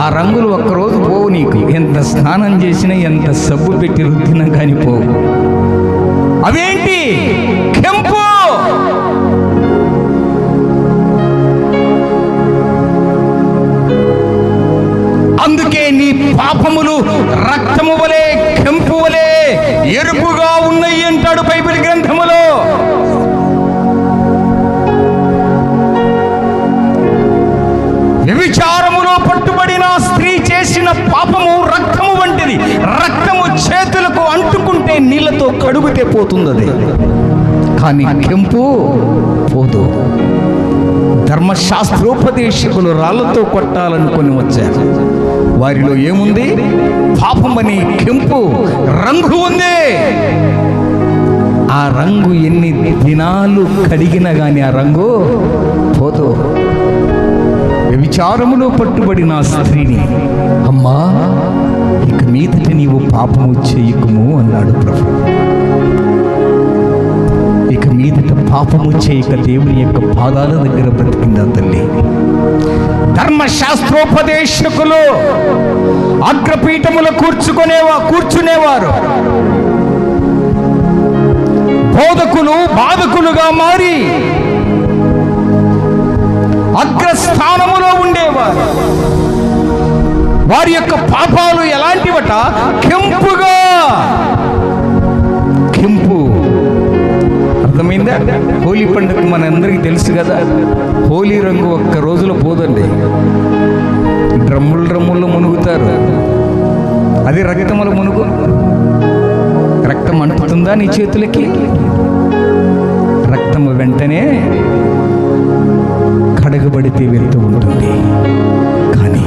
ఆ రంగులు ఒక్కరోజు పోవు. నీకు ఎంత స్నానం చేసినా, ఎంత సబ్బు పెట్టి రుద్దినా కానీ పోవు. అవేంటి? కెంపు. అందుకే నీ పాపములు రక్తము వలె, కెంపు వలె ఎరుపుగా ఉన్నాయి అంటాడు బైబిల్ గ్రంథములో. రక్తము వంటిది. రక్తము చేతులకు అంటుకుంటే నీళ్లతో కడుగుతే పోతుంది అది, కానీ కెంపు పోదు. ధర్మశాస్త్రోపదేశకులు రాళ్లతో కొట్టాలనుకొని వచ్చారు. వారిలో ఏముంది? పాపమని కెంపు రంగు ఉంది. ఆ రంగు ఎన్ని దినాలు కడిగినా గాని ఆ రంగు పోదు. వ్యభిచారములో పట్టుబడిన స్త్రీని, అమ్మా ఇక మీదట నీవు పాపము చేయకుము అన్నాడు ప్రభు. ఇక మీదట పాపము చేయక దేవుని యొక్క పాదాల దగ్గర బ్రతికిందా తల్లి. ధర్మశాస్త్రోపదేశకులు అగ్రపీఠములు కూర్చునేవారు. బోధకులు బాధకులుగా మారి అగ్రస్థానములో ఉండేవారు. వారి యొక్క పాపాలు ఎలాంటివట? కెంపుగా. కెంపు అర్థమైందా? హోలీ పండుగ మనందరికీ తెలుసు కదా. హోలీ రంగు ఒక్క రోజులో పోదండి. డ్రమ్ముల్లో మునుగుతారు. అది రక్తముల మునుగు. రక్తం అంటుతుందా నీ చేతులకి? రక్తము వెంటనే కడగబడితే వెళ్తూ ఉంటుంది. కానీ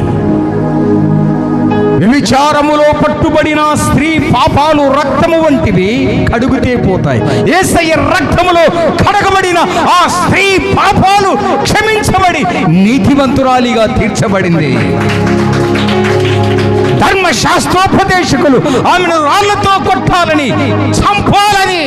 వ్యభిచారములో పట్టుబడిన స్త్రీ పాపాలు రక్తము వంటివి, కడుగుతే పోతాయి. యేసయ్య రక్తములో కడగబడిన ఆ స్త్రీ పాపాలు క్షమించబడి నీతివంతురాలిగా తీర్చబడింది. ధర్మశాస్త్రోపదేశకులు ఆమెను రాళ్లతో కొట్టాలని, చంపాలని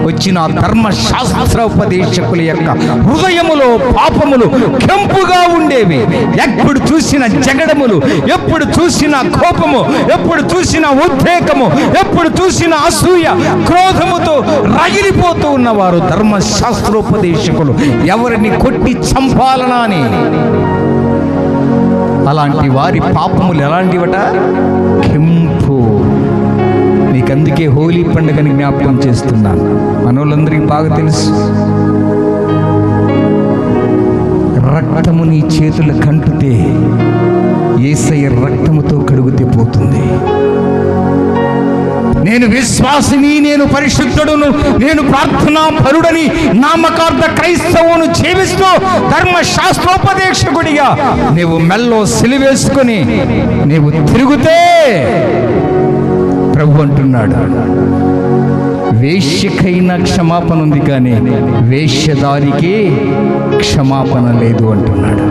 వచ్చిన ధర్మశాస్త్రోపదేశకుల యొక్క హృదయములో పాపములు కెంపుగా ఉండేవి. ఎప్పుడు చూసిన జగడములు, ఎప్పుడు చూసిన కోపము, ఎప్పుడు చూసిన ఉద్రేకము, ఎప్పుడు చూసిన అసూయ, క్రోధముతో రగిలిపోతూ ఉన్నవారు ధర్మశాస్త్రోపదేశకులు. ఎవరిని కొట్టి చంపాలనా అని. అలాంటి వారి పాపములు ఎలాంటివట? కెంపు. నీకందుకే హోలీ పండుగని జ్ఞాపకం చేస్తున్నాను. మనోళ్ళందరికీ బాగా తెలుసు. రక్తము నీ చేతుల కంటుతే యేసయ్య రక్తముతో కడుగుతే పోతుంది. నేను విశ్వాసిని, నేను పరిశుద్ధుడును, నేను ప్రార్థనా పరుడని నామకార్థ క్రైస్తవును జీవిస్తూ ధర్మశాస్త్రోపదేశకుడిగా నీవు మెల్లో సిలువేసుకొని నీవు తిరుగుతే ప్రభు అంటున్నాడు, వేశ్యకైనా క్షమాపణ ఉంది కానీ వేశ్యదారికి క్షమాపణ లేదు అంటున్నాడు.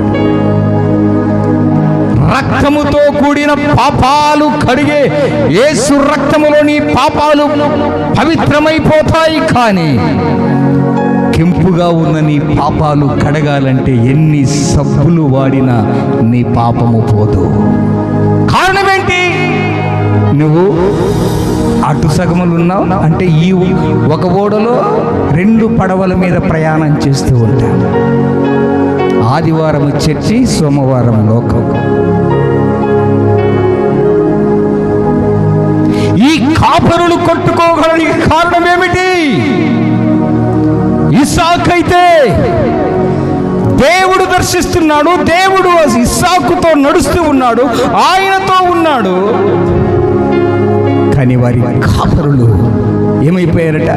రక్తముతో కూడిన పాపాలు కడిగే యేసు రక్తములోని పాపాలు పవిత్రమైపోతాయి. కానీ కెంపుగా ఉన్న నీ పాపాలు కడగాలంటే ఎన్ని సబ్బులు వాడినా నీ పాపము పోదు. కారణం ఏంటి? నువ్వు అటు సగములు ఉన్నావు అంటే ఈ ఒక ఓడలో 2 పడవల మీద ప్రయాణం చేస్తూ ఉంటావు. ఆదివారం చర్చి, సోమవారం లోకం. ఈ కాపరులు కొట్టుకోగలనికి కారణం ఏమిటి? ఇస్సాకైతే దేవుడు దర్శిస్తున్నాడు, దేవుడు ఇస్సాకుతో నడుస్తూ ఉన్నాడు, ఆయనతో ఉన్నాడు. కానీ వారి కాపరులు ఏమైపోయారట?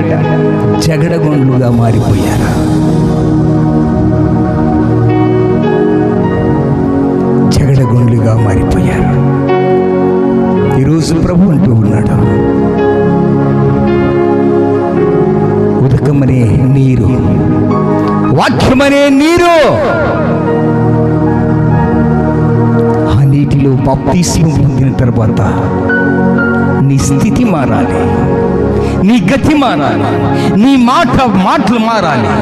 జగడగొండ్లుగా మారిపోయారు. జగడగొండ్లుగా మారిపోయారు. ఈరోజు ప్రభు అంటూ ఉన్నాడు, ఉదకమనే నీరు, వాక్యమనే నీరు, ఆ నీటిలో బాప్తిస్మం పొందిన తర్వాత నీ స్థితి మారాలి, నీ గతి మారాలి, నీ మాటలు మారాలి.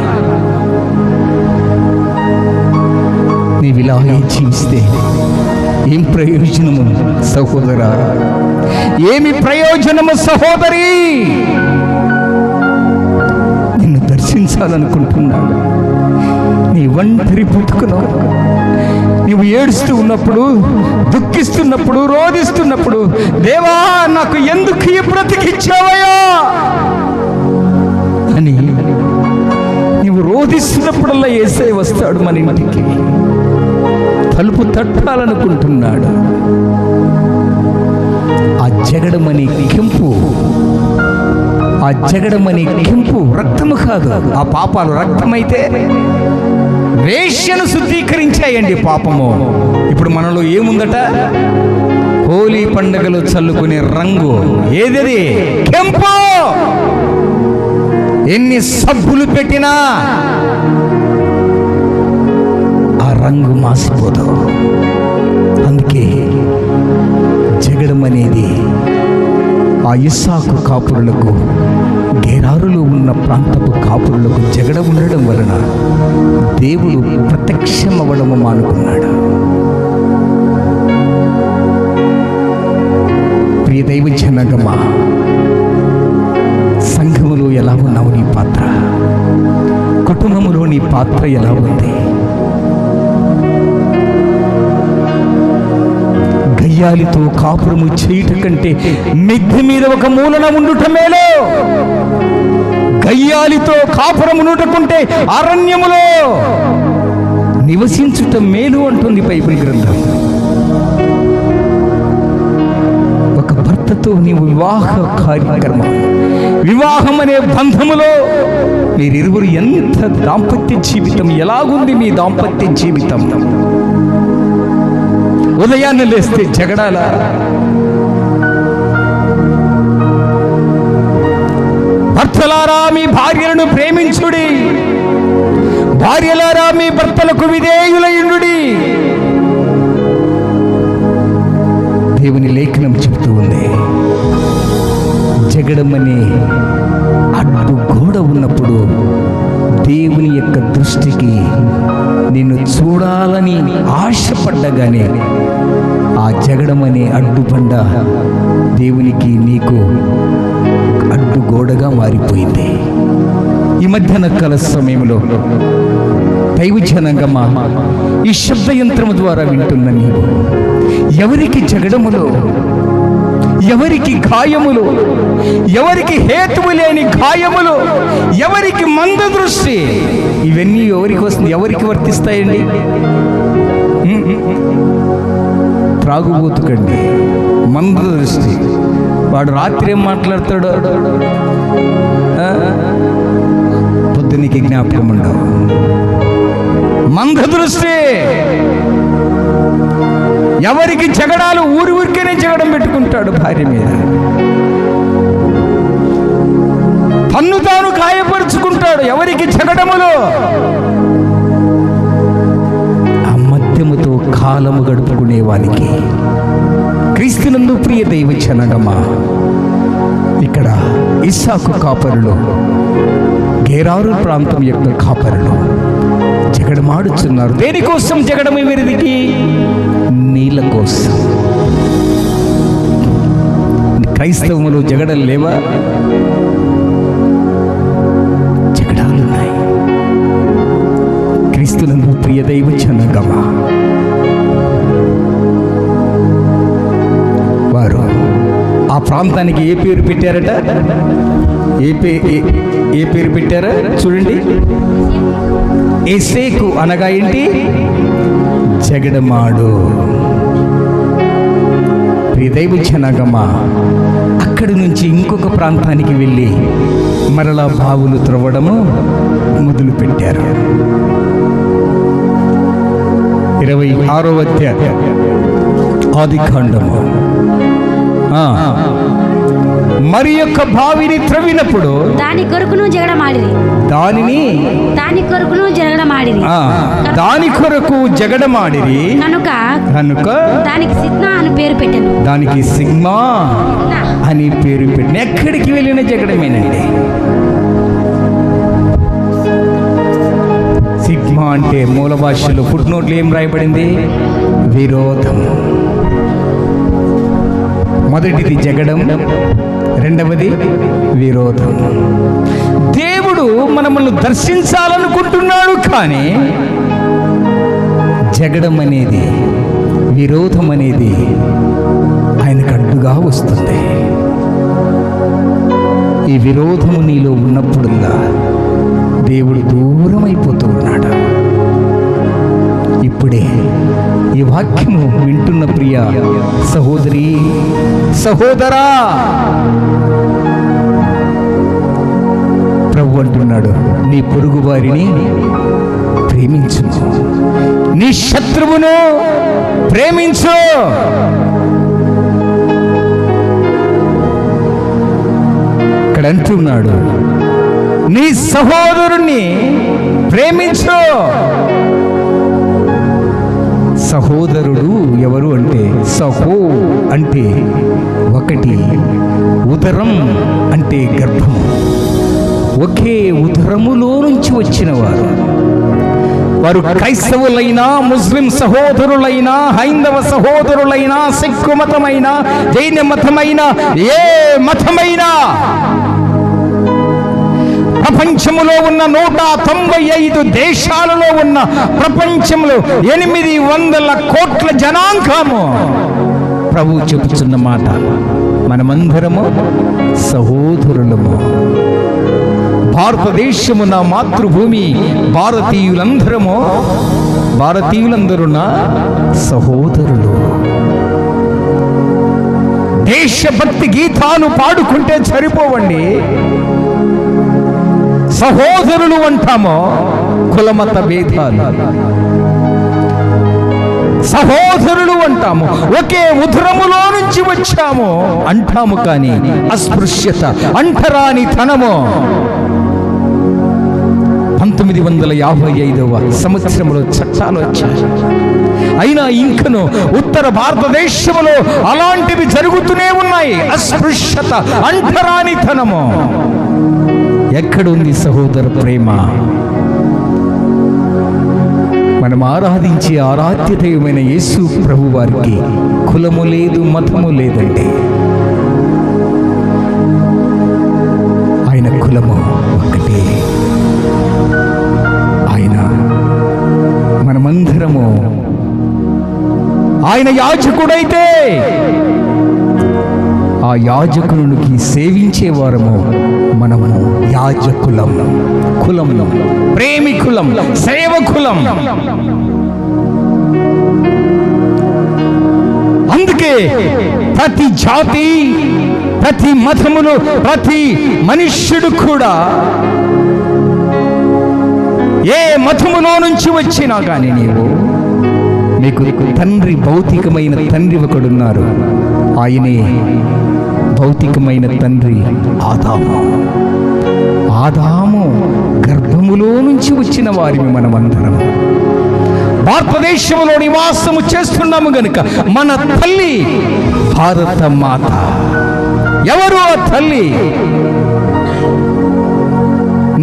నీవు ఇలాగే జీవిస్తే ఏం ప్రయోజనము సహోదరా? ఏమి ప్రయోజనము సహోదరి? నిన్ను దర్శించాలనుకుంటున్నాడు. నీ ఒంటరి పుట్టుకును నీవు ఏడుస్తూ ఉన్నప్పుడు, దుఃఖిస్తున్నప్పుడు, రోధిస్తున్నప్పుడు, దేవా నాకు ఎందుకు ఈ బ్రతికిచ్చావయ్యా అని నీవు రోధిస్తున్నప్పుడల్లా యేసయ్య వస్తాడు మన ఇంటికి. తలుపు తట్టాలనుకుంటున్నాడు. జగడమనే కెంపు, ఆ జగడమనే కెంపు రక్తము కాదు. ఆ పాపాలు రక్తమైతే వేశ్యను శుద్ధీకరించాయండి పాపము. ఇప్పుడు మనలో ఏముందట? హోలీ పండుగలో చల్లుకునే రంగు ఏది? కెంపు. ఎన్ని సబ్బులు పెట్టినా ఆ రంగు మాసిపోదు. అందుకే జగడం అనేది ఆ ఇస్సాకు కాపురులకు, గెరారులో ఉన్న ప్రాంతపు కాపురులకు జగడ ఉండడం వలన దేవుడు ప్రత్యక్షమవ్వడము మానుకున్నాడు. ప్రియ దైవ జనగమా, సంఘములో ఎలా ఉన్నావు? నీ పాత్ర, కుటుంబములో నీ పాత్ర ఎలా ఉంది? గయ్యాలితో కాపురము చేయుట కంటే మిద్దె మీద ఒక మూలన ఉండుట మేలు. గయ్యాలితో కాపురము ఉండుటకుంటే అరణ్యములో నివసించుట మేలు అంటుంది బైబిల్ గ్రంథం. ఒక భర్తతో నీవు వివాహ కార్యక్రమం, వివాహం అనే బంధములో మీరిరువురు ఎంత దాంపత్య జీవితం ఎలాగుంది? మీ దాంపత్య జీవితం ఉదయాన్నే లేస్తే జగడాల, భర్తలారా మీ భార్యలను ప్రేమించుడి, భార్యలారా మీ భర్తలకు విధేయులయుండుడి. దేవుని లేఖనం చెబుతూ ఉంది. జగడమనే అడ్డు గోడ ఉన్నప్పుడు దేవుని యొక్క దృష్టికి నిన్ను చూడాలని ఆశపడ్డగానే ఆ జగడమనే అడ్డుబండ దేవునికి నీకు అడ్డుగోడగా మారిపోయింది. ఈ మధ్యాహ్న కాల సమయంలో దైవ జనాంగమా, ఈ శబ్ద యంత్రము ద్వారా వింటున్న నీవు ఎవరికి జగడములో, ఎవరికి గాయములు, ఎవరికి హేతువు లేని గాయములు, ఎవరికి మంద దృష్టి, ఇవన్నీ ఎవరికి వస్తుంది? ఎవరికి వర్తిస్తాయండి? త్రాగుబోతుకండి, మంద దృష్టి. వాడు రాత్రి ఏం మాట్లాడతాడు? పొద్దునికి జ్ఞాపకం ఉండవు. మంద దృష్టి. ఎవరికి జగడాలు? ఊరికేనే జగడం పెట్టుకుంటాడు భార్య మీద. తన్ను తాను గాయపరుచుకుంటాడు. ఎవరికి జగడములు? ఆ మద్యముతో కాలము గడుపుకునే వానికి. క్రీస్తునందు ప్రియ దైవ జనగమా, ఇక్కడ ఇస్సాకు కాపరులు, గెరారు ప్రాంతం యొక్క కాపరులు జగడమాడుచున్నారు. దేనికోసం జగడము? వీరికి నీళ్ళ కోసం. క్రైస్తవములు జగడలు లేవా? జగడాలున్నాయి. క్రీస్తునందు ప్రియ దైవ జనగమా, వారు ఆ ప్రాంతానికి ఏ పేరు పెట్టారట? ఏ పేరు పెట్టారో చూడండి. ఎసేకు అనగా ఏంటి? జగడమాడు. ప్రియదైవ జనాంగమా, అక్కడి నుంచి ఇంకొక ప్రాంతానికి వెళ్ళి మరలా బావులు త్రవ్వడము మొదలు పెట్టారు. 26వ అధ్యాయం ఆదికాండము. మరి యొక్క బావిని త్రవ్వినప్పుడు దాని కొరకును జగడమాడిరి. దాని కొరకు జగడమాడిరి కనుక దానికి సిగ్మా అని పేరు పెట్టాను. దానికి సిగ్మా అని పేరు పెట్టిన. ఎక్కడికి వెళ్ళిన జగడమేనండి. సిగ్మా అంటే మూల భాషలో ఫుట్ నోట్లు ఏం రాయబడింది? విరోధం. మొదటిది జగడం, రెండవది విరోధం. దేవుడు మనల్ని దర్శించాలనుకుంటున్నాడు, కానీ జగడం అనేది, విరోధం అనేది ఆయనకు అడ్డుగా వస్తుంది. ఈ విరోధము నీలో ఉన్నప్పుడుల్లా దేవుడు దూరం అయిపోతూ ఉన్నాడు. ఇప్పుడే ఈ వాక్యము వింటున్న ప్రియ సహోదరి, సహోదరా, ప్రభు అంటున్నాడు, నీ పొరుగు వారిని ప్రేమించు, నీ శత్రువును ప్రేమించు. ఇక్కడ అంటున్నాడు, నీ సహోదరుణ్ణి ప్రేమించు. సహోదరుడు ఎవరు అంటే, సహో అంటే ఒకటి, ఉదరం అంటే గర్భము, ఒకే ఉదరములో నుంచి వచ్చిన వారు. వారు క్రైస్తవులైనా, ముస్లిం సహోదరులైనా, హైందవ సహోదరులైనా, సిక్కు మతమైనా, జైన మతమైనా, ఏ మతమైనా, ప్రపంచములో ఉన్న 195 దేశాలలో ఉన్న ప్రపంచంలో 800 కోట్ల జనాంగము. ప్రభు చెబుతున్న మాట, మనమందరము సహోదరులము. భారతదేశము నా మాతృభూమి, భారతీయులందరూ నా సహోదరులు. దేశభక్తి గీతాలు పాడుకుంటే సరిపోవండి. సహోదరులు అంటామో, కులమత భేదాలు, సహోదరులు అంటాము, ఒకే ఉదరములో నుంచి వచ్చాము అంటాము. కానీ అస్పృశ్యత, అంటరాని తనము 1955వ సంవత్సరంలో చట్టాలు వచ్చాయి. అయినా ఇంకను ఉత్తర భారతదేశంలో అలాంటివి జరుగుతూనే ఉన్నాయి. అస్పృశ్యత, అంటరానితనము. ఎక్కడుంది సహోదర ప్రేమ? మనం ఆరాధించే ఆరాధ్య దైవమైన యేసు ప్రభు వారికి కులము లేదు, మతము లేదండి. ఆయన కులము ఒకటే. ఆయన మనమందరము ఆయన యాజకుడైతే ఆ యాజకునికి సేవించేవారము మనము. యాజకులం, కులములం, ప్రేమికులం, సేవకులం. అందుకే ప్రతి జాతి, ప్రతి మతములు, ప్రతి మనుష్యుడు కూడా ఏ మతములో నుంచి వచ్చినా కానీ నీకు తండ్రి, భౌతికమైన తండ్రి ఒకడున్నారు. ఆయనే భౌతికమైన తండ్రి ఆదాము. ఆదాము గర్భములో నుంచి వచ్చిన వారిని మనమందరం. భారతదేశంలో నివాసము చేస్తున్నాము గనుక మన తల్లి భారత మాత. ఎవరు ఆ తల్లి?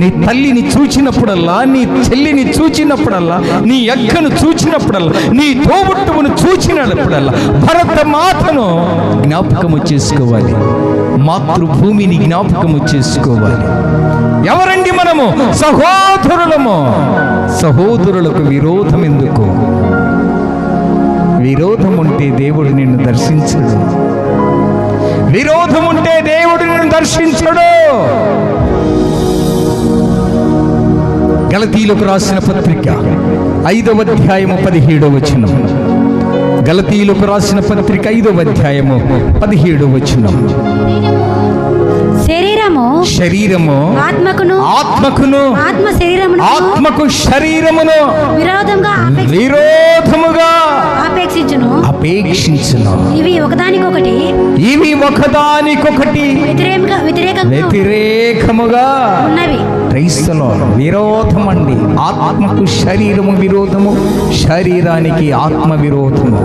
నీ తల్లిని చూచినప్పుడల్లా, నీ చెల్లిని చూచినప్పుడల్లా, నీ అక్కను చూచినప్పుడల్లా, నీ తోబుట్టువును చూచినప్పుడల్లా భరత మాతను జ్ఞాపకము చేసుకోవాలి. మాతృభూమిని జ్ఞాపకము చేసుకోవాలి. ఎవరండి మనము? సహోదరులము. సహోదరులకు విరోధం ఎందుకు? విరోధం ఉంటే దేవుడు నిన్ను దర్శించడు. విరోధం ఉంటే దేవుడు నిన్ను దర్శించడు. గలతీయులకు రాసిన పత్రిక 5వ అధ్యాయము 17వ వచనం. గలతీయులకు రాసిన పత్రిక 5వ అధ్యాయము 17వ వచనం. శరీరము ఆత్మకు శరీరమును విరోధముగా అపేక్షించును. ఇవి ఒకదానికొకటి వ్యతిరేకముగా ఉన్నవి. క్రైస్తలో విరోధం అండి. ఆత్మకు శరీరము విరోధము, శరీరానికి ఆత్మ విరోధము.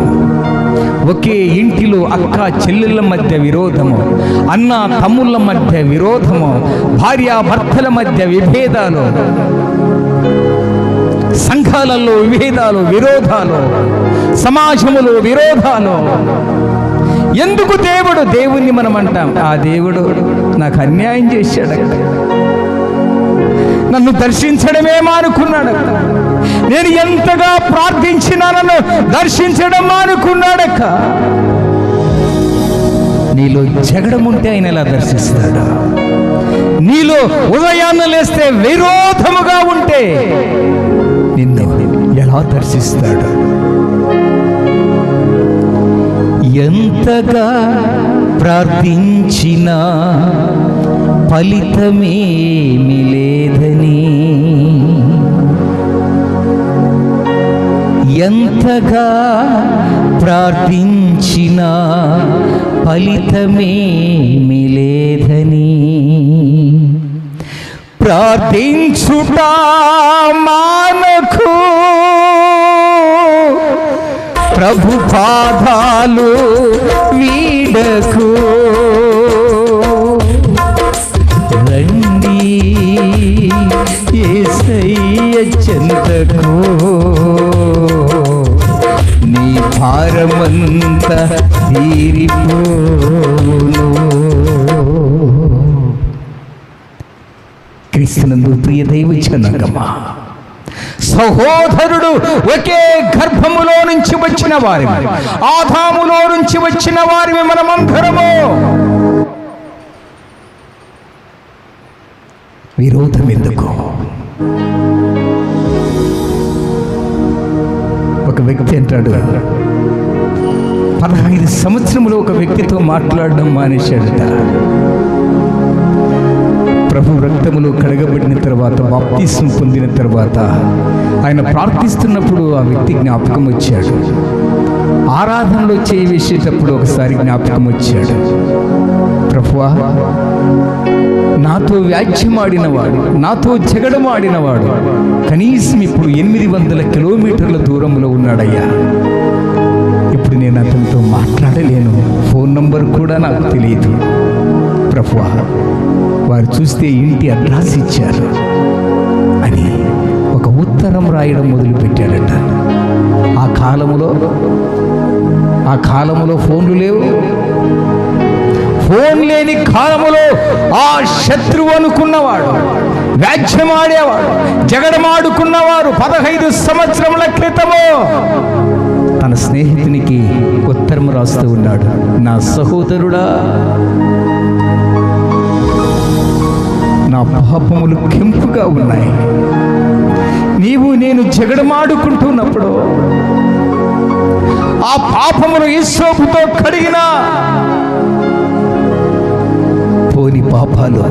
ఒకే ఇంటిలో అక్క చెల్లెళ్ళ మధ్య విరోధము, అన్న తమ్ముళ్ళ మధ్య విరోధము, భార్యాభర్తల మధ్య విభేదాలు, సంఘాలలో విభేదాలు, విరోధాలు, సమాజములో విరోధాలు. ఎందుకు దేవుణ్ణి మనం అంటాం, ఆ దేవుడు నాకు అన్యాయం చేశాడు, నన్ను దర్శించడమే మానుకున్నాడు, నేను ఎంతగా ప్రార్థించినా నన్ను దర్శించడం మానుకున్నాడక్క. నీలో జగడం ఉంటే ఆయన ఎలా దర్శిస్తాడు? నీలో ఉదయాన్న లేస్తే విరోధముగా ఉంటే నిన్ను ఎలా దర్శిస్తాడు. ఎంతగా ప్రార్థించినా ఫలితమేమి లేదని, ఎంతగా ప్రార్థించినా ఫలితమేమి లేదని, ప్రార్థించుట మానకు, ప్రభు పాదాలు వీడకు. రండి యేసయ్య చెంతకు, నీ భారమంతా తీరిపోను. క్రీస్తునందు ప్రియ దైవ జనాంగమా, సహోదరుడు ఒకే గర్భములో నుంచి వచ్చిన వారి, ఆదాములో నుంచి వచ్చిన వారి మనమందరము. విరోధం ఎందుకు? ఒక వ్యక్తి అంటాడు, 15 సంవత్సరములు ఒక వ్యక్తితో మాట్లాడడం మానేశాడట. ప్రభు రక్తములో కడగబడిన తర్వాత, బాప్తిస్మం పొందిన తర్వాత ఆయన ప్రార్థిస్తున్నప్పుడు ఆ వ్యక్తి జ్ఞాపకం వచ్చాడు. ఆరాధనలో చేయి వేసేటప్పుడు ఒకసారి జ్ఞాపకం వచ్చాడు. ప్రభువా, నాతో వ్యాజ్యమాడినవాడు, నాతో జగడమాడినవాడు కనీసం ఇప్పుడు 800 కిలోమీటర్ల దూరంలో ఉన్నాడయ్యా. ఇప్పుడు నేను అతనితో మాట్లాడలేను, ఫోన్ నంబర్ కూడా నాకు తెలియదు. ప్రభువా, వారు చూస్తే ఇంటి అడ్రస్ ఇచ్చారు అని ఒక ఉత్తరం రాయడం మొదలుపెట్టాడట. ఆ కాలములో ఫోన్లు లేవు. ఫోన్ లేని కాలములో ఆ శత్రువు అనుకున్నవాడు, వ్యాజ్యమాడేవాడు, జగడమాడుకున్నవారు 15 సంవత్సరముల క్రితము తన స్నేహితునికి ఉత్తరం రాస్తూ ఉన్నాడు. నా సహోదరుడా, నా పాపములు కెంపుగా ఉన్నాయి. నీవు నేను జగడమాడుకుంటున్నప్పుడు ఆ పాపములు యేసోపుతో కడిగిన పోని పాపాలు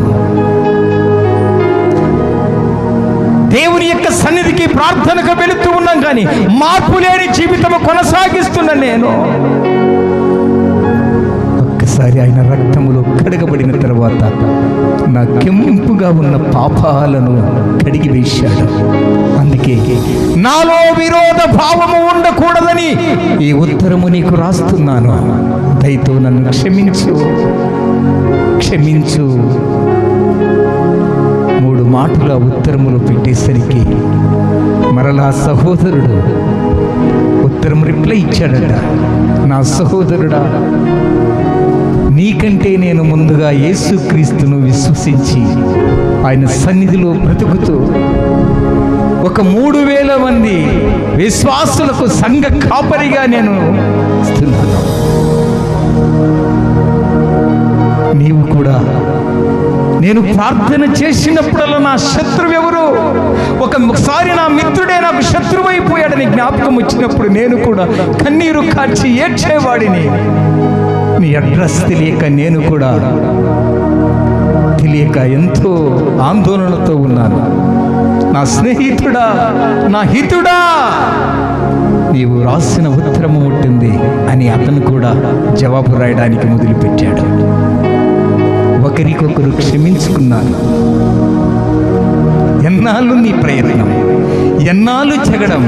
దేవుని యొక్క సన్నిధికి ప్రార్థనకు వెళుతూ ఉన్నాం, కానీ మార్పు లేని జీవితము కొనసాగిస్తున్న నేను ఒక్కసారి ఆయన రక్తములో కడగబడిన తర్వాత నా కెంపుగా ఉన్న పాపాలను కడిగి వేశాడు. అందుకే నాలో విరోధ భావము ఉండకూడదని ఈ ఉత్తరము నీకు రాస్తున్నాను. దయతో నన్ను క్షమించు. 3 మాటలు ఆ ఉత్తరములో పెట్టేసరికి మరలా సహోదరుడు ఉత్తరం రిప్లై ఇచ్చాడట. నా సహోదరుడా, నీకంటే నేను ముందుగా యేసుక్రీస్తును విశ్వసించి ఆయన సన్నిధిలో బ్రతుకుతూ ఒక 3000 మంది విశ్వాసులకు సంఘ కాపరిగా నేను ఇస్తున్నాను. నీవు కూడా నేను ప్రార్థన చేసినప్పుడల్లా నా శత్రువు ఎవరు? ఒకసారి నా మిత్రుడే నాకు శత్రువు అయిపోయాడని జ్ఞాపకం వచ్చినప్పుడు నేను కూడా కన్నీరు కార్చి ఏడ్చేవాడిని. నీ అడ్రస్ తెలియక నేను కూడా తెలియక ఎంతో ఆందోళనతో ఉన్నాను. నా స్నేహితుడా, నా హితుడా, నీవు రాసిన ఉత్తరము ఉంటుంది అని అతను కూడా జవాబు రాయడానికి మొదలుపెట్టాడు. ఒకరికొకరు క్షమించుకున్నారు. ఎన్నాళ్ళు నీ ప్రయత్నం, ఎన్నాళ్ళు జగడం.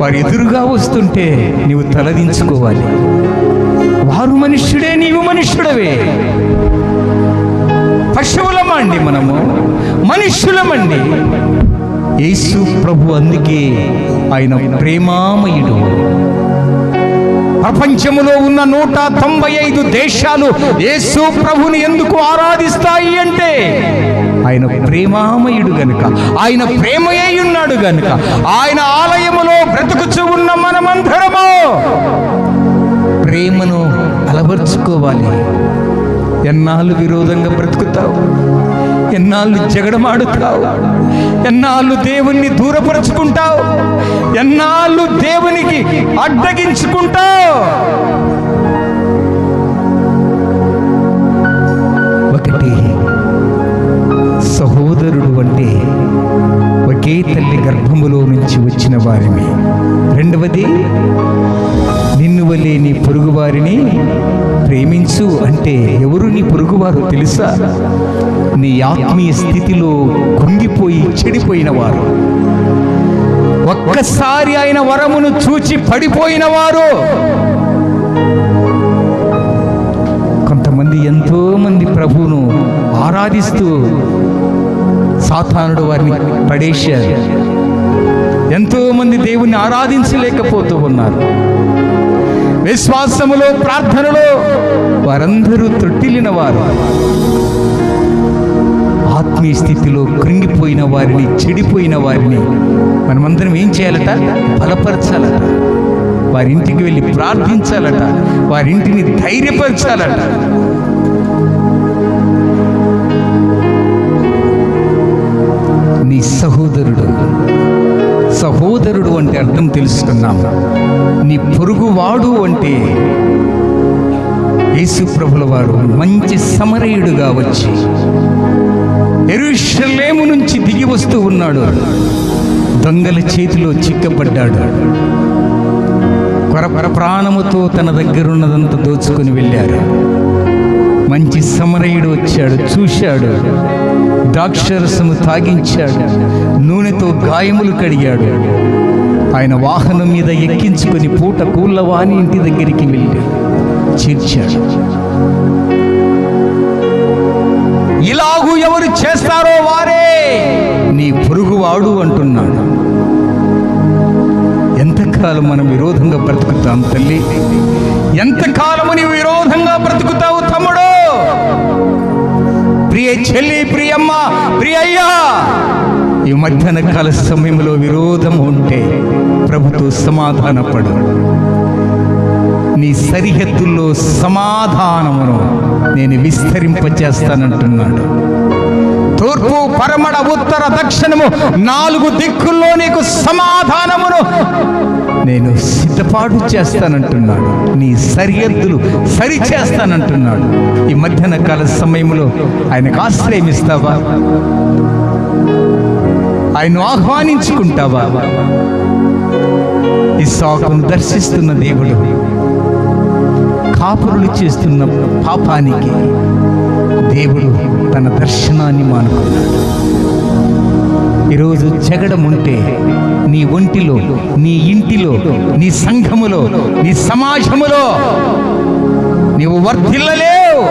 వారు ఎదురుగా వస్తుంటే నీవు తలదించుకోవాలి. వారు మనుష్యుడే, నీవు మనుష్యుడవే. పశువులమండి, మనము మనుష్యులమండి. యేసు ప్రభు అందుకే ఆయన ప్రేమామయుడు. ప్రపంచములో ఉన్న 195 దేశాలు యేసు ప్రభుని ఎందుకు ఆరాధిస్తాయి అంటే ఆయన ప్రేమామయుడు గనుక, ఆయన ప్రేమయే ఉన్నాడు గనుక. ఆయన ఆలయములో బ్రతుకుచూ ఉన్న మనమందరము ప్రేమను అలవర్చుకోవాలి. ఎన్నాళ్ళు విరోధంగా బ్రతుకుతావు? ఎన్నాళ్ళు జగడమాడుతావు? ఎన్నాళ్ళు దేవుణ్ణి దూరపరుచుకుంటావు? ఎన్నాళ్ళు దేవునికి అడ్డగించుకుంటావు? ఒకటి, సహోదరుడు అంటే ఒకే తల్లి గర్భములో నుంచి వచ్చిన వారిని. రెండవది, నిన్ను వలే నీ పొరుగువారిని ప్రేమించు అంటే ఎవరు నీ పొరుగువారు తెలుసా? నీ ఆత్మీయ స్థితిలో కుంగిపోయి చెడిపోయిన వారు, ఒక్కసారి ఆయన వరమును చూచి పడిపోయిన వారు. కొంతమంది ఎంతో మంది ప్రభువును ఆరాధిస్తూ సాతానుడు వారిని పడేశారు. ఎంతో మంది దేవుణ్ణి ఆరాధించలేకపోతూ ఉన్నారు. విశ్వాసములో, ప్రార్థనలో వారందరూ త్రొట్టిల్లిన వారు. ఆత్మీయ స్థితిలో కృంగిపోయిన వారిని, చెడిపోయిన వారిని మనమందరం ఏం చేయాలట? బలపరచాలట. వారింటికి వెళ్ళి ప్రార్థించాలట. వారింటిని ధైర్యపరచాలట. నీ సహోదరుడు, సహోదరుడు అంటే అర్థం తెలుసుకున్నాం. నీ పొరుగువాడు అంటే యేసు ప్రభుల వారు మంచి సమరయుడుగా వచ్చి యెరూషలేము నుంచి దిగి వస్తూ ఉన్నాడు. దొంగల చేతిలో చిక్కబడ్డాడు. ప్రాణముతో తన దగ్గరున్నదంతా దోచుకొని వెళ్ళారు. మంచి సమరయుడు వచ్చాడు, చూశాడు, ద్రాక్షరసము తాగించాడు, నూనెతో గాయములు కడిగాడు. ఆయన వాహనం మీద ఎక్కించుకొని పూట కూళ్ళవాని ఇంటి దగ్గరికి వెళ్ళి చేర్చాడు. ఇలాగూ ఎవరు చేస్తారో వారే నీ పొరుగువాడు అంటున్నాడు. ఎంతకాలం మనం విరోధంగా బ్రతుకుతాం తల్లి? ఎంతకాలము నీ విరోధంగా బ్రతుకుతావు తమ్ముడు? ప్రియ చెల్లి, ప్రియమ్మ, ప్రియయ్యా, ఈ మధ్యాహ్న కాల సమయంలో విరోధం ఉంటే ప్రభుతో సమాధానపడు. నీ సరిహద్దుల్లో సమాధానమును నేను విస్తరింపచేస్తానంటున్నాడు. తూర్పు, పరమడ, ఉత్తర, దక్షిణము 4 దిక్కుల్లో నీకు సమాధానమును నేను సిద్ధపాటు చేస్తానంటున్నాడు. నీ సరిహద్దులు సరిచేస్తానంటున్నాడు. ఈ మధ్యాహ్న కాల సమయంలో ఆయనకు ఆశ్రయమిస్తావా? ఆయన్ను ఆహ్వానించుకుంటావా? ఇస్సాకును దర్శిస్తున్న దేవుడు కాపురులు చేస్తున్న పాపానికి దేవుడు తన దర్శనాన్ని మానుకున్నాడు. ఈరోజు జగడం ఉంటే నీ ఒంటిలో, నీ ఇంటిలో, నీ సంఘములో, నీ సమాజములో నీవు వర్ధిల్లలేవు.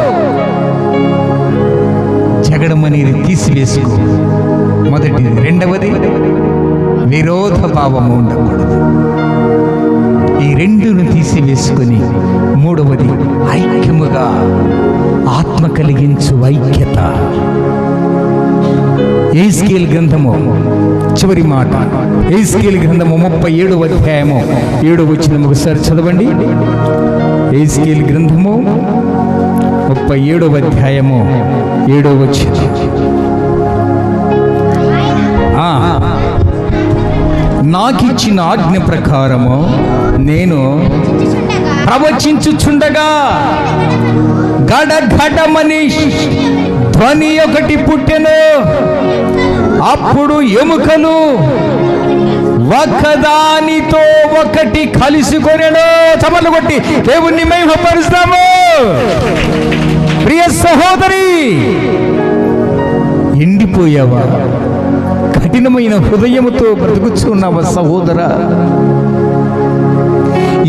జగడం అనేది తీసివేసుకో, మొదటిది. రెండవది, విరోధ భావము ఉండకూడదు. ఈ రెండును తీసివేసుకొని మూడవది, ఐక్యముగా ఆత్మ కలిగించు ఐక్యత. యెహెజ్కేలు గ్రంథము చివరి మాట, యెహెజ్కేలు గ్రంథము 37వ అధ్యాయము 7వ వచనం ఒకసారి చదవండి. యెహెజ్కేలు గ్రంథము 37వ అధ్యాయము 7వ వచనం. నాకిచ్చిన ఆజ్ఞ ప్రకారము నేను ప్రవచించుచుండగా గడగడమని ధ్వని ఒకటి పుట్టెను. అప్పుడు ఎముకలు ఒకదానితో ఒకటి కలిసికొనెను. చప్పట్లు కొట్టి దేవుణ్ణి మహిమపరుస్తాము. ప్రియ సహోదరి, ఎండిపోయావా? కఠినమైన హృదయముతో బ్రతుకుచున్నావా సహోదరా?